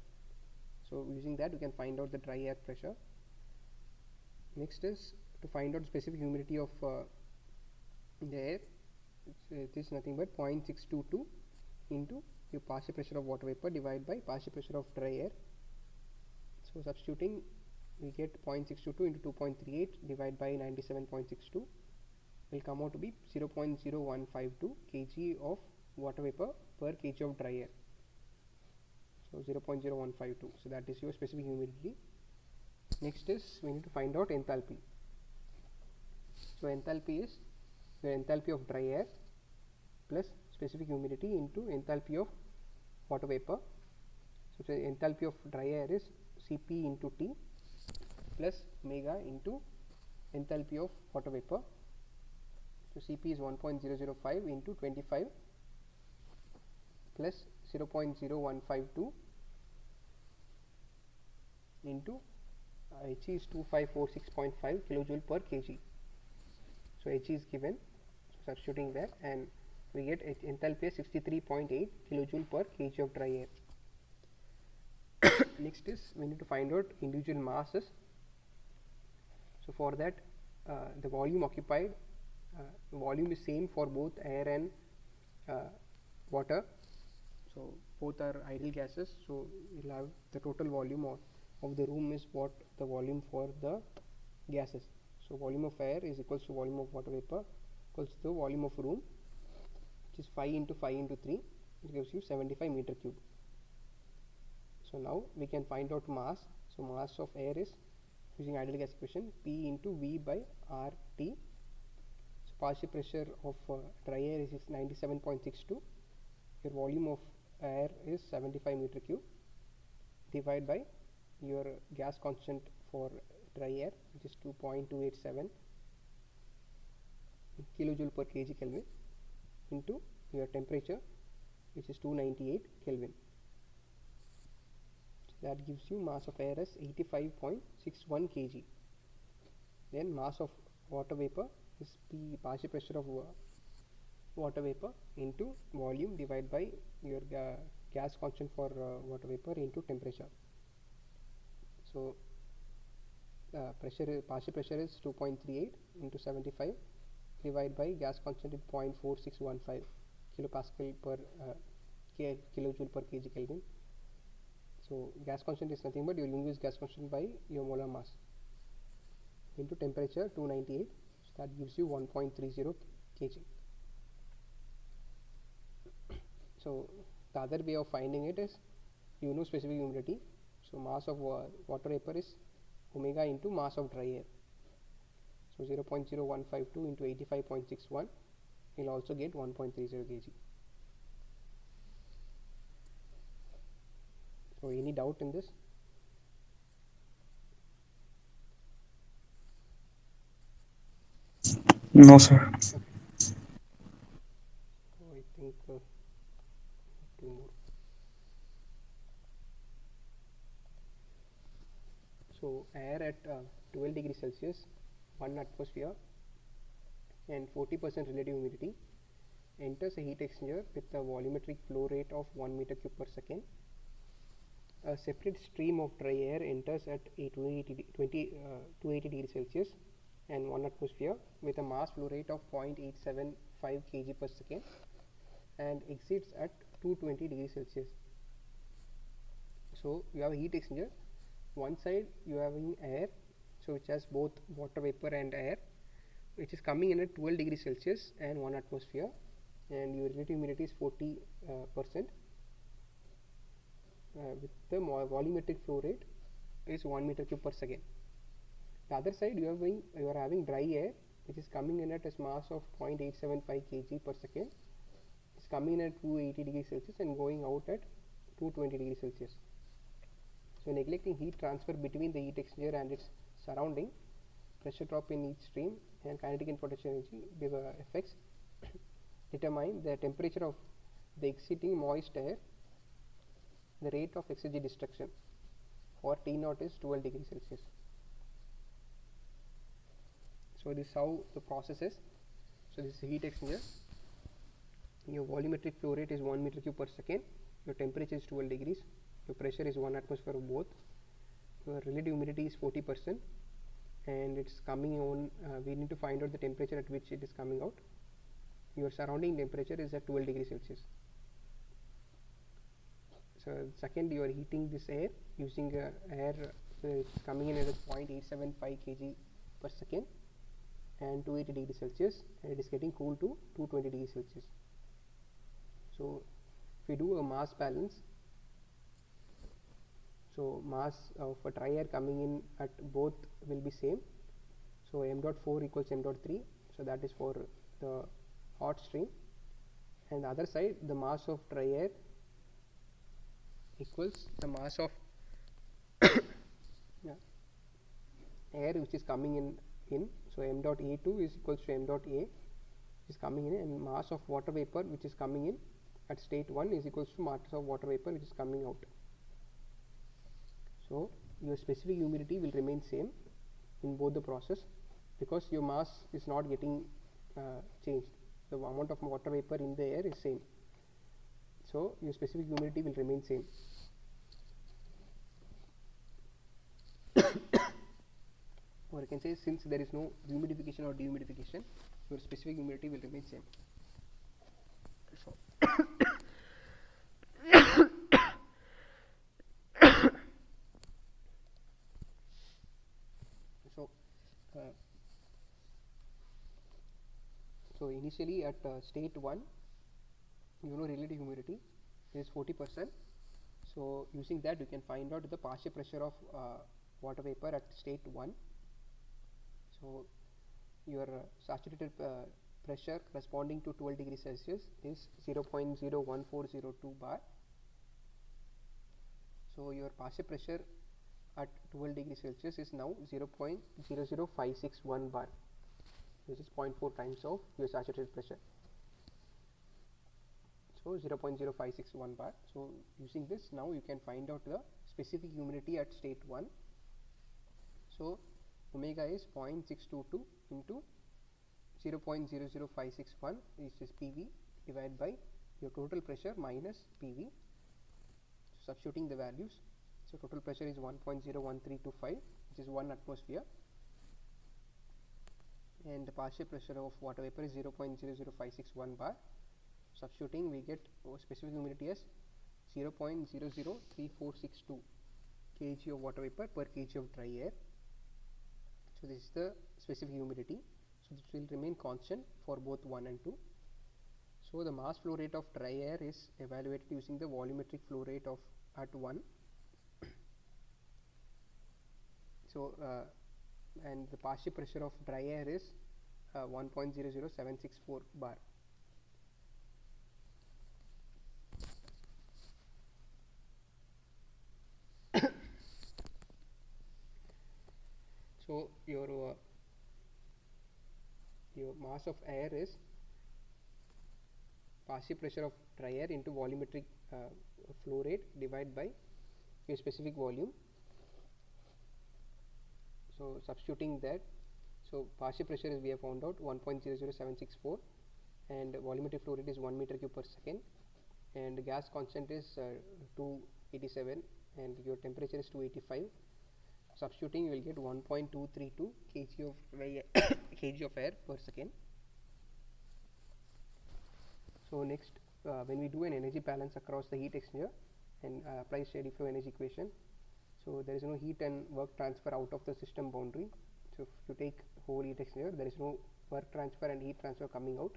So using that we can find out the dry air pressure. Next is to find out specific humidity of the air. It is nothing but 0.622 into your partial pressure of water vapor divided by partial pressure of dry air. So substituting we get 0.622 into 2.38 divided by 97.62 will come out to be 0.0152 kg of water vapor per kg of dry air. So 0.0152. So that is your specific humidity. Next is we need to find out enthalpy. So enthalpy is the enthalpy of dry air plus specific humidity into enthalpy of water vapor. So the enthalpy of dry air is Cp into T plus omega into enthalpy of water vapor. So Cp is 1.005 into 25 plus 0.0152 into He is 2546.5 kilojoule per kg. So He is given, so substituting that, and we get enthalpy as 63.8 kilojoule per kg of dry air. Next is we need to find out individual masses. So for that the volume occupied, volume is same for both air and water. So both are ideal gases, so we'll have the total volume of the room is what the volume for the gases. So volume of air is equals to volume of water vapor equals to the volume of room, which is 5 into 5 into 3, which gives you 75 meter cube. So now we can find out mass. So mass of air is, using ideal gas equation, P into V by RT. So partial pressure of dry air is 97.62. Your volume of air is 75 meter cube divided by your gas constant for dry air, which is 2.287 kilojoule per kg Kelvin, into your temperature, which is 298 Kelvin. So that gives you mass of air as 85.61 kg. Then mass of water vapor is P, partial pressure of water vapor, into volume divided by your gas constant for water vapor into temperature. So partial pressure is 2.38 into 75 divided by gas constant is 0.4615 kilopascal per kilojoule per kg Kelvin. So gas constant is nothing but your Young's gas constant by your molar mass into temperature 298. So that gives you 1.30 kg. So the other way of finding it is, you know, specific humidity. So mass of water vapor is omega into mass of dry air. So 0.0152 into 85.61 will also get 1.30 kg. So any doubt in this? No, sir. Okay. So I think 2 more. So air at 12 degrees Celsius, 1 atmosphere and 40% relative humidity enters a heat exchanger with a volumetric flow rate of 1 meter cube per second. A separate stream of dry air enters at a 280 degrees Celsius and 1 atmosphere with a mass flow rate of 0.875 kg per second and exits at 220 degrees Celsius. So you have a heat exchanger. One side you are having air, so which has both water vapor and air, which is coming in at 12 degrees Celsius and 1 atmosphere, and your relative humidity is 40%. With the volumetric flow rate is 1 meter cube per second. The other side you are having dry air, which is coming in at a mass of 0.875 kg per second. It's coming in at 280 degrees Celsius and going out at 220 degrees Celsius. So neglecting heat transfer between the heat exchanger and its surrounding, pressure drop in each stream, and kinetic and potential energy effects determine the temperature of the exiting moist air, the rate of exergy destruction. For T0 is 12 degrees Celsius. So this is how the process is. So this is heat exchanger. Your volumetric flow rate is 1 meter cube per second. Your temperature is 12 degrees. Your pressure is 1 atmosphere of both. Your relative humidity is 40%, and it's coming on. We need to find out the temperature at which it is coming out. Your surrounding temperature is at 12 degrees Celsius. So second, you are heating this air using air which is coming in at 0.875 kg per second and 280 degrees Celsius, and it is getting cooled to 220 degrees Celsius. So if we do a mass balance, so mass of a dry air coming in at both will be same. So m dot 4 equals m dot 3. So that is for the hot stream, and the other side the mass of dry air equals the mass of air which is coming in. So m dot A2 is equals to m dot A is coming in, and mass of water vapor which is coming in at state 1 is equals to mass of water vapor which is coming out. So your specific humidity will remain same in both the process, because your mass is not getting changed. The amount of water vapor in the air is same. So your specific humidity will remain same. Or you can say, since there is no humidification or dehumidification, your specific humidity will remain same. So so initially at state 1, relative humidity is 40%. So using that you can find out the partial pressure of water vapor at state 1. So your saturated pressure corresponding to 12 degrees Celsius is 0.01402 bar. So your partial pressure at 12 degrees Celsius is now 0.00561 bar, which is 0.4 times of your saturated pressure. So 0.0561 bar. So using this, now you can find out the specific humidity at state 1. So omega is 0.622 into 0.00561, which is PV, divided by your total pressure minus PV. So substituting the values, so total pressure is 1.01325, which is 1 atmosphere, and the partial pressure of water vapor is 0.00561 bar. Substituting, we get specific humidity as 0.003462 kg of water vapor per kg of dry air. So this is the specific humidity. So this will remain constant for both 1 and 2. So the mass flow rate of dry air is evaluated using the volumetric flow rate of at 1. So and the partial pressure of dry air is 1.00764 bar. So your mass of air is partial pressure of dry air into volumetric flow rate divided by your specific volume. So substituting that, so partial pressure is, we have found out, 1.00764, and volumetric flow rate is 1 meter cube per second, and gas constant is 287, and your temperature is 285. Substituting, you will get 1.232 kg of kg of air per second. So next when we do an energy balance across the heat exchanger and apply steady flow energy equation, so there is no heat and work transfer out of the system boundary. So if you take whole heat exchanger, there is no work transfer and heat transfer coming out.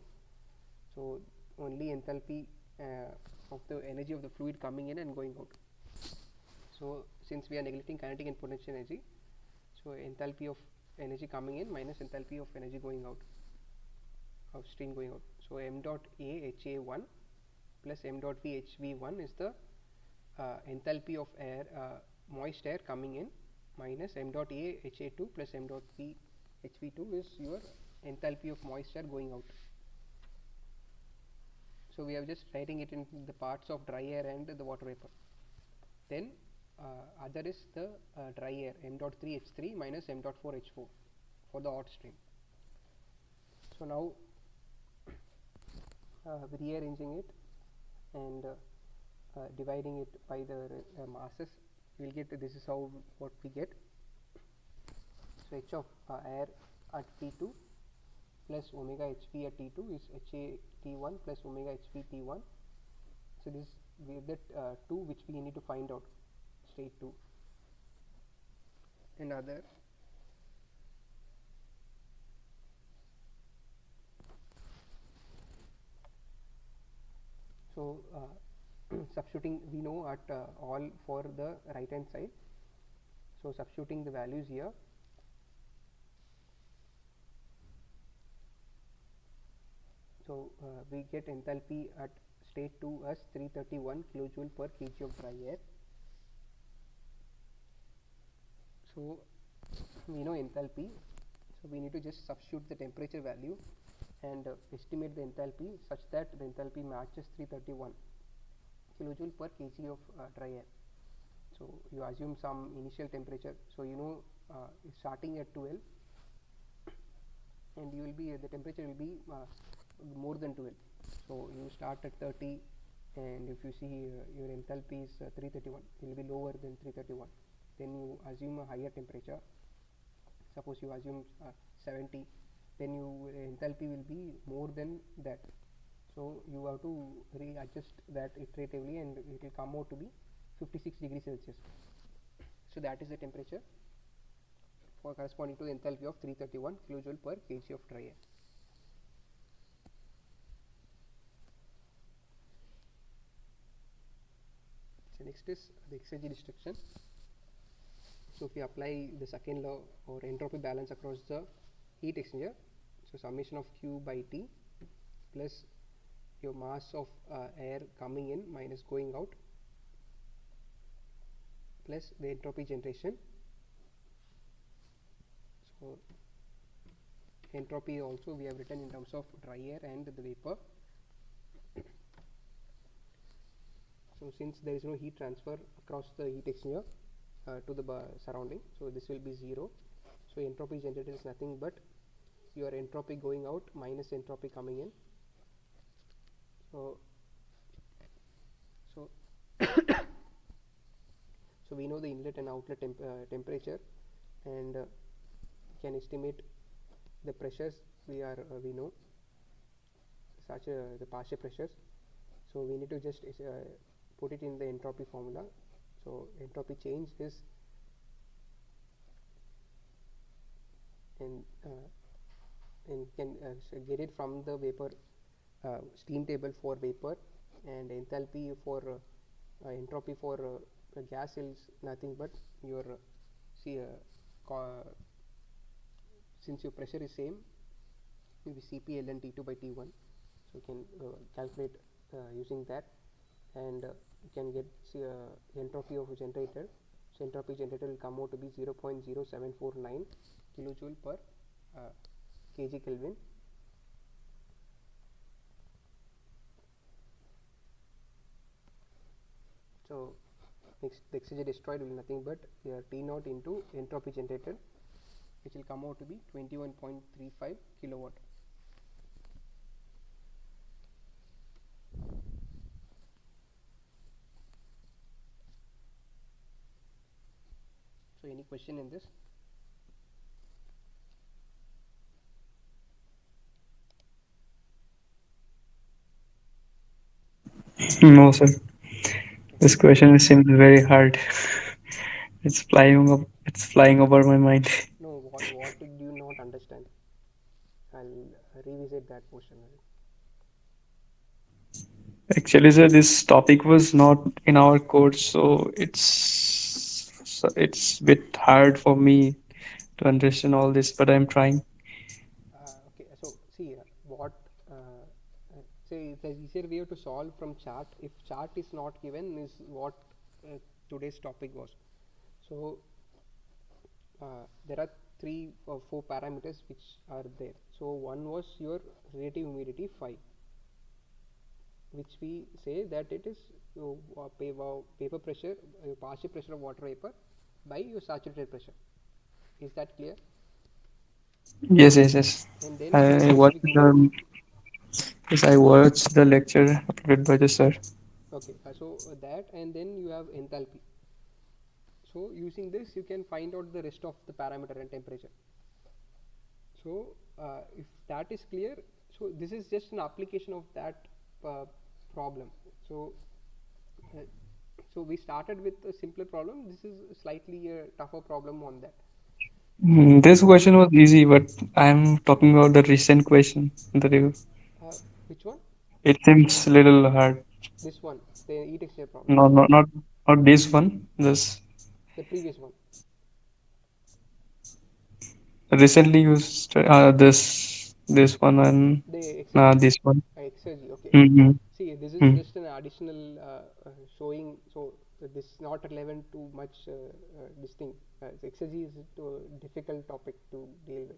So only enthalpy of the energy of the fluid coming in and going out. So since we are neglecting kinetic and potential energy, so enthalpy of energy coming in minus enthalpy of energy going out, of stream going out. So m dot A HA1 plus m dot V HV1 is the enthalpy of air, moist air coming in, minus m dot A HA2 plus m dot V HV2 is your enthalpy of moist air going out. So we are just writing it in the parts of dry air and the water vapor. Then other is the dry air, m dot 3 H3 minus m dot 4 H4 for the hot stream. So now rearranging it and dividing it by the masses, we will get this is how what we get. So H of air at T2 plus omega Hv at T2 is Ha T1 plus omega Hv T1. So this we get 2 which we need to find out, state 2 and other. So substituting, we know at all for the right hand side, so substituting the values here, so we get enthalpy at state 2 as 331 kilojoule per kg of dry air. So we know enthalpy, so we need to just substitute the temperature value and estimate the enthalpy such that the enthalpy matches 331 kilojoule per kg of dry air. So you assume some initial temperature, so you know starting at 12 and you will be the temperature will be more than 12. So you start at 30 and if you see your enthalpy is 331, it will be lower than 331. Then you assume a higher temperature, suppose you assume 70, then your enthalpy will be more than that. So you have to readjust that iteratively and it will come out to be 56 degrees Celsius. So that is the temperature for corresponding to the enthalpy of 331 kilojoule per kg of dry air. So next is the exergy destruction. So if we apply the second law or entropy balance across the heat exchanger, so summation of Q by T plus your mass of air coming in minus going out plus the entropy generation. So entropy also we have written in terms of dry air and the vapor. So since there is no heat transfer across the heat exchanger to the surrounding, so this will be 0. So entropy generated is nothing but your entropy going out minus entropy coming in. So so we know the inlet and outlet temperature and can estimate the pressures. We know such the partial pressures. So we need to just put it in the entropy formula. So entropy change is and can get it from the vapor steam table for vapor, and enthalpy for entropy for gas is nothing but your since your pressure is same, will be Cp ln T2 by T1. So you can calculate using that, and you can get entropy of generated. So entropy generated will come out to be 0.0749 kilojoule per kg Kelvin. So next, the exergy destroyed will be nothing but T naught into entropy generated, which will come out to be 21.35 kilowatt. So any question in this? No, sir. This Okay. question seems very hard. It's flying over my mind. No, what did you not understand? I'll revisit that portion. Actually, sir, this topic was not in our course, so it's bit hard for me to understand all this, but I'm trying. Okay, so see what say the easier way to solve from chart. If chart is not given, is what today's topic was. So there are three or four parameters which are there. So one was your relative humidity phi, which we say that it is paper pressure, partial pressure of water vapor by your saturated pressure. Is that clear? Yes, yes, yes. And then your I watched specific humidity. the yes, I watched the lecture uploaded by the sir. Okay, so that, and then you have enthalpy. So using this, you can find out the rest of the parameter and temperature. So if that is clear, so this is just an application of that problem. So uh, so we started with a simpler problem. This is slightly a tougher problem on that. This question was easy, but I'm talking about the recent question. Uh, which one? It seems a little hard. This one, the heat exchanger problem. No, no, not this one. This The previous one, recently used this one and the exergy. this one. Exergy. Okay, okay. Mm-hmm. See, this is Mm. just an additional showing. So this is not relevant to much this thing. Exergy is a difficult topic to deal with.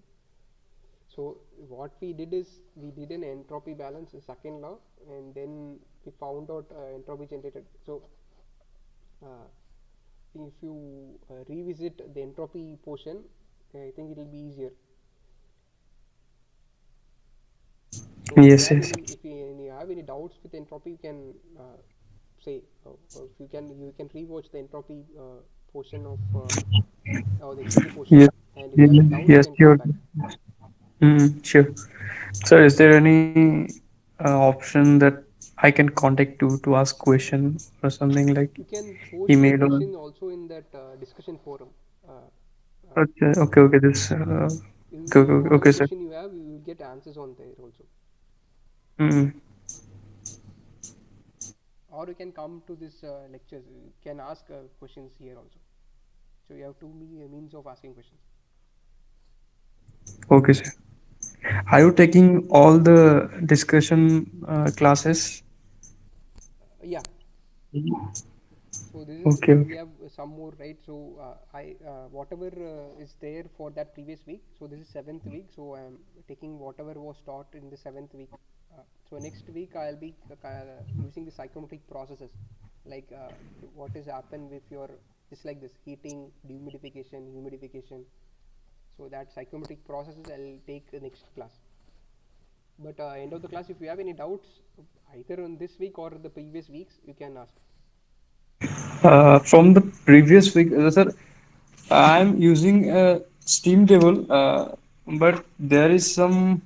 So what we did is we did an entropy balance, a second law, and then we found out entropy generated. So uh, if you revisit the entropy portion, I think it will be easier. So if you Yes, have yes. any, if you have any doubts with entropy, you can say. If you can rewatch the entropy portion of or the exergy portion, Yes, and if you yes, have any doubts, you yes, can come sure. back. Sure. Sir, is there any option that I can contact to ask question or something like You can post the email or? question also in that discussion forum. Uh, uh, Okay, okay, okay. This. Okay, okay, okay, all the okay, sir. question you have, you will get answers on there also. Mm. Or you can come to this lectures. You can ask questions here also. So you have two means of asking questions. Okay, sir. Are you taking all the discussion classes? Yeah. So this is Okay, we okay. have some more, right. So I whatever is there for that previous week. So this is seventh week. So I am taking whatever was taught in the seventh week. So next week I'll be using the psychrometric processes, like what is happen with your, just like this heating, dehumidification, humidification. So that psychrometric processes I'll take next class. But end of the class, if you have any doubts, either on this week or the previous weeks, you can ask. From the previous week, sir, I'm using a Steam table, but there is some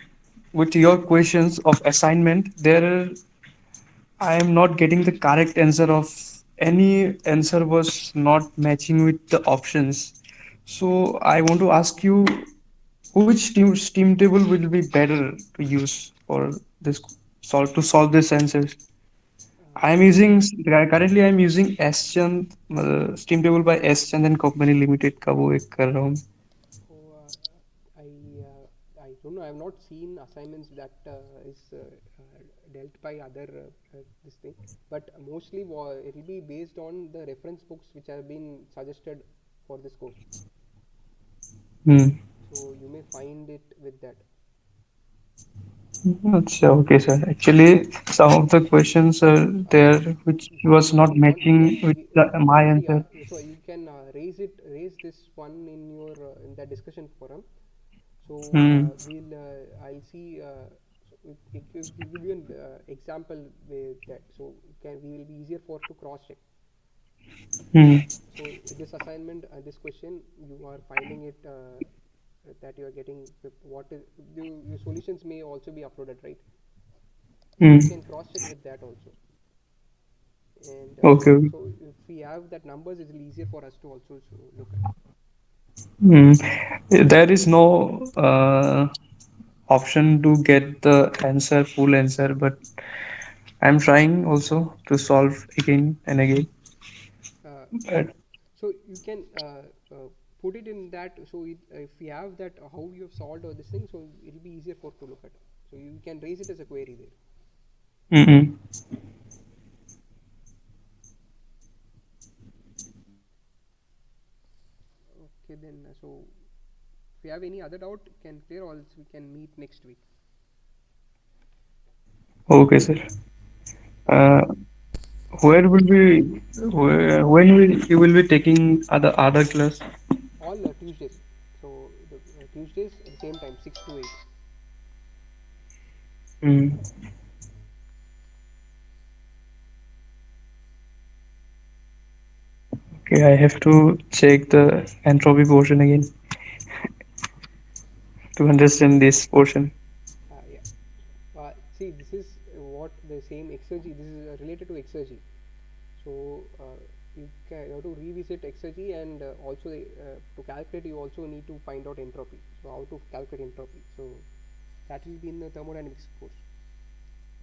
with your questions of assignment. There, I am not getting the correct answer of any answer was not matching with the options. So I want to ask you, which Steam table will be better to use for this solve this answers? I am Uh, using currently I am using S Chand Steam table by S Chand and Company Limited का वो एक कर रहा हूँ. oh, I don't know. I have not seen assignments that is dealt by other this thing, but mostly it will be based on the reference books which have been suggested for this course. Hmm. So you may find it with that. अच्छा, okay sir. Actually, some of the questions are Okay. there which was not You matching with my see. answer. So you can raise this one in your in the discussion forum. So Hmm. I'll see. So it will give you an example with that. So we will be easier for to cross check. Hmm. So this assignment, this question, you are finding it that you are getting what is your solutions may also be uploaded, right? So Hmm. you can cross check with that also. and Okay. so if we have that numbers, it's easier for us to also look at. Hmm. There is no option to get the answer, full answer, but I'm trying also to solve again and again. Yeah. But So you can put it in that. So if we have that how you have solved all this thing, so it'll be easier for to look at. So you can raise it as a query there. mm-mm. Okay, then so if you have any other doubt, can clear, or else we can meet next week. Okay, sir. Uh, Uh, where will be when will you will be taking other class? all Tuesdays. So the Tuesdays at the same time, 6 to 8. Mm. Okay, I have to check the entropy portion again to understand this portion. Yeah. See, this is what the same exergy. This is related to exergy. So you have to revisit exergy, and also to calculate, you also need to find out entropy. So how to calculate entropy. So that will be in the thermodynamics course.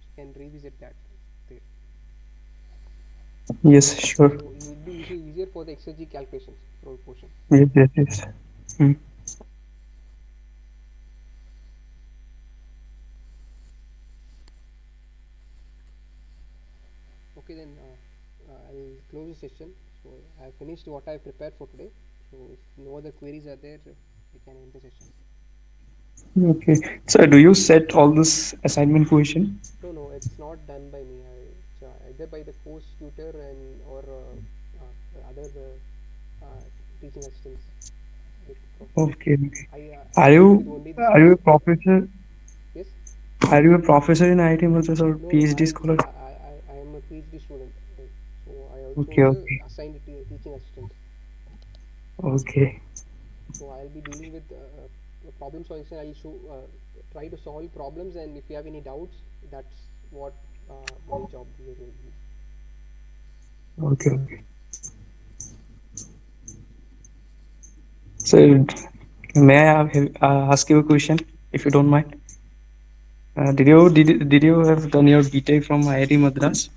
So you can revisit that there. Yes, sure. So it will be easier for the exergy calculations portion. Yes, yes, yes. Mm. Okay, then I'll close the session. So I have finished what I have prepared for today. So if no other queries are there, we can end the session. Okay. So, do you set all this assignment question? No, no, it's not done by me. It's either by the course tutor and or other teaching assistants. They provide. Okay. Okay. I Are deal you with only this are you course. a professor? Yes. Are you a professor in IIT Madras or No, no, PhD scholar? I am a PhD student. So I also Okay. the Okay. assigned teaching assistant. Okay. So I'll be dealing with problem solution. I'll try to solve problems, and if you have any doubts, that's what my job will be. Okay. Okay. So, may I ask you a question, if you don't mind? Did you have done your BTech from IIT Madras?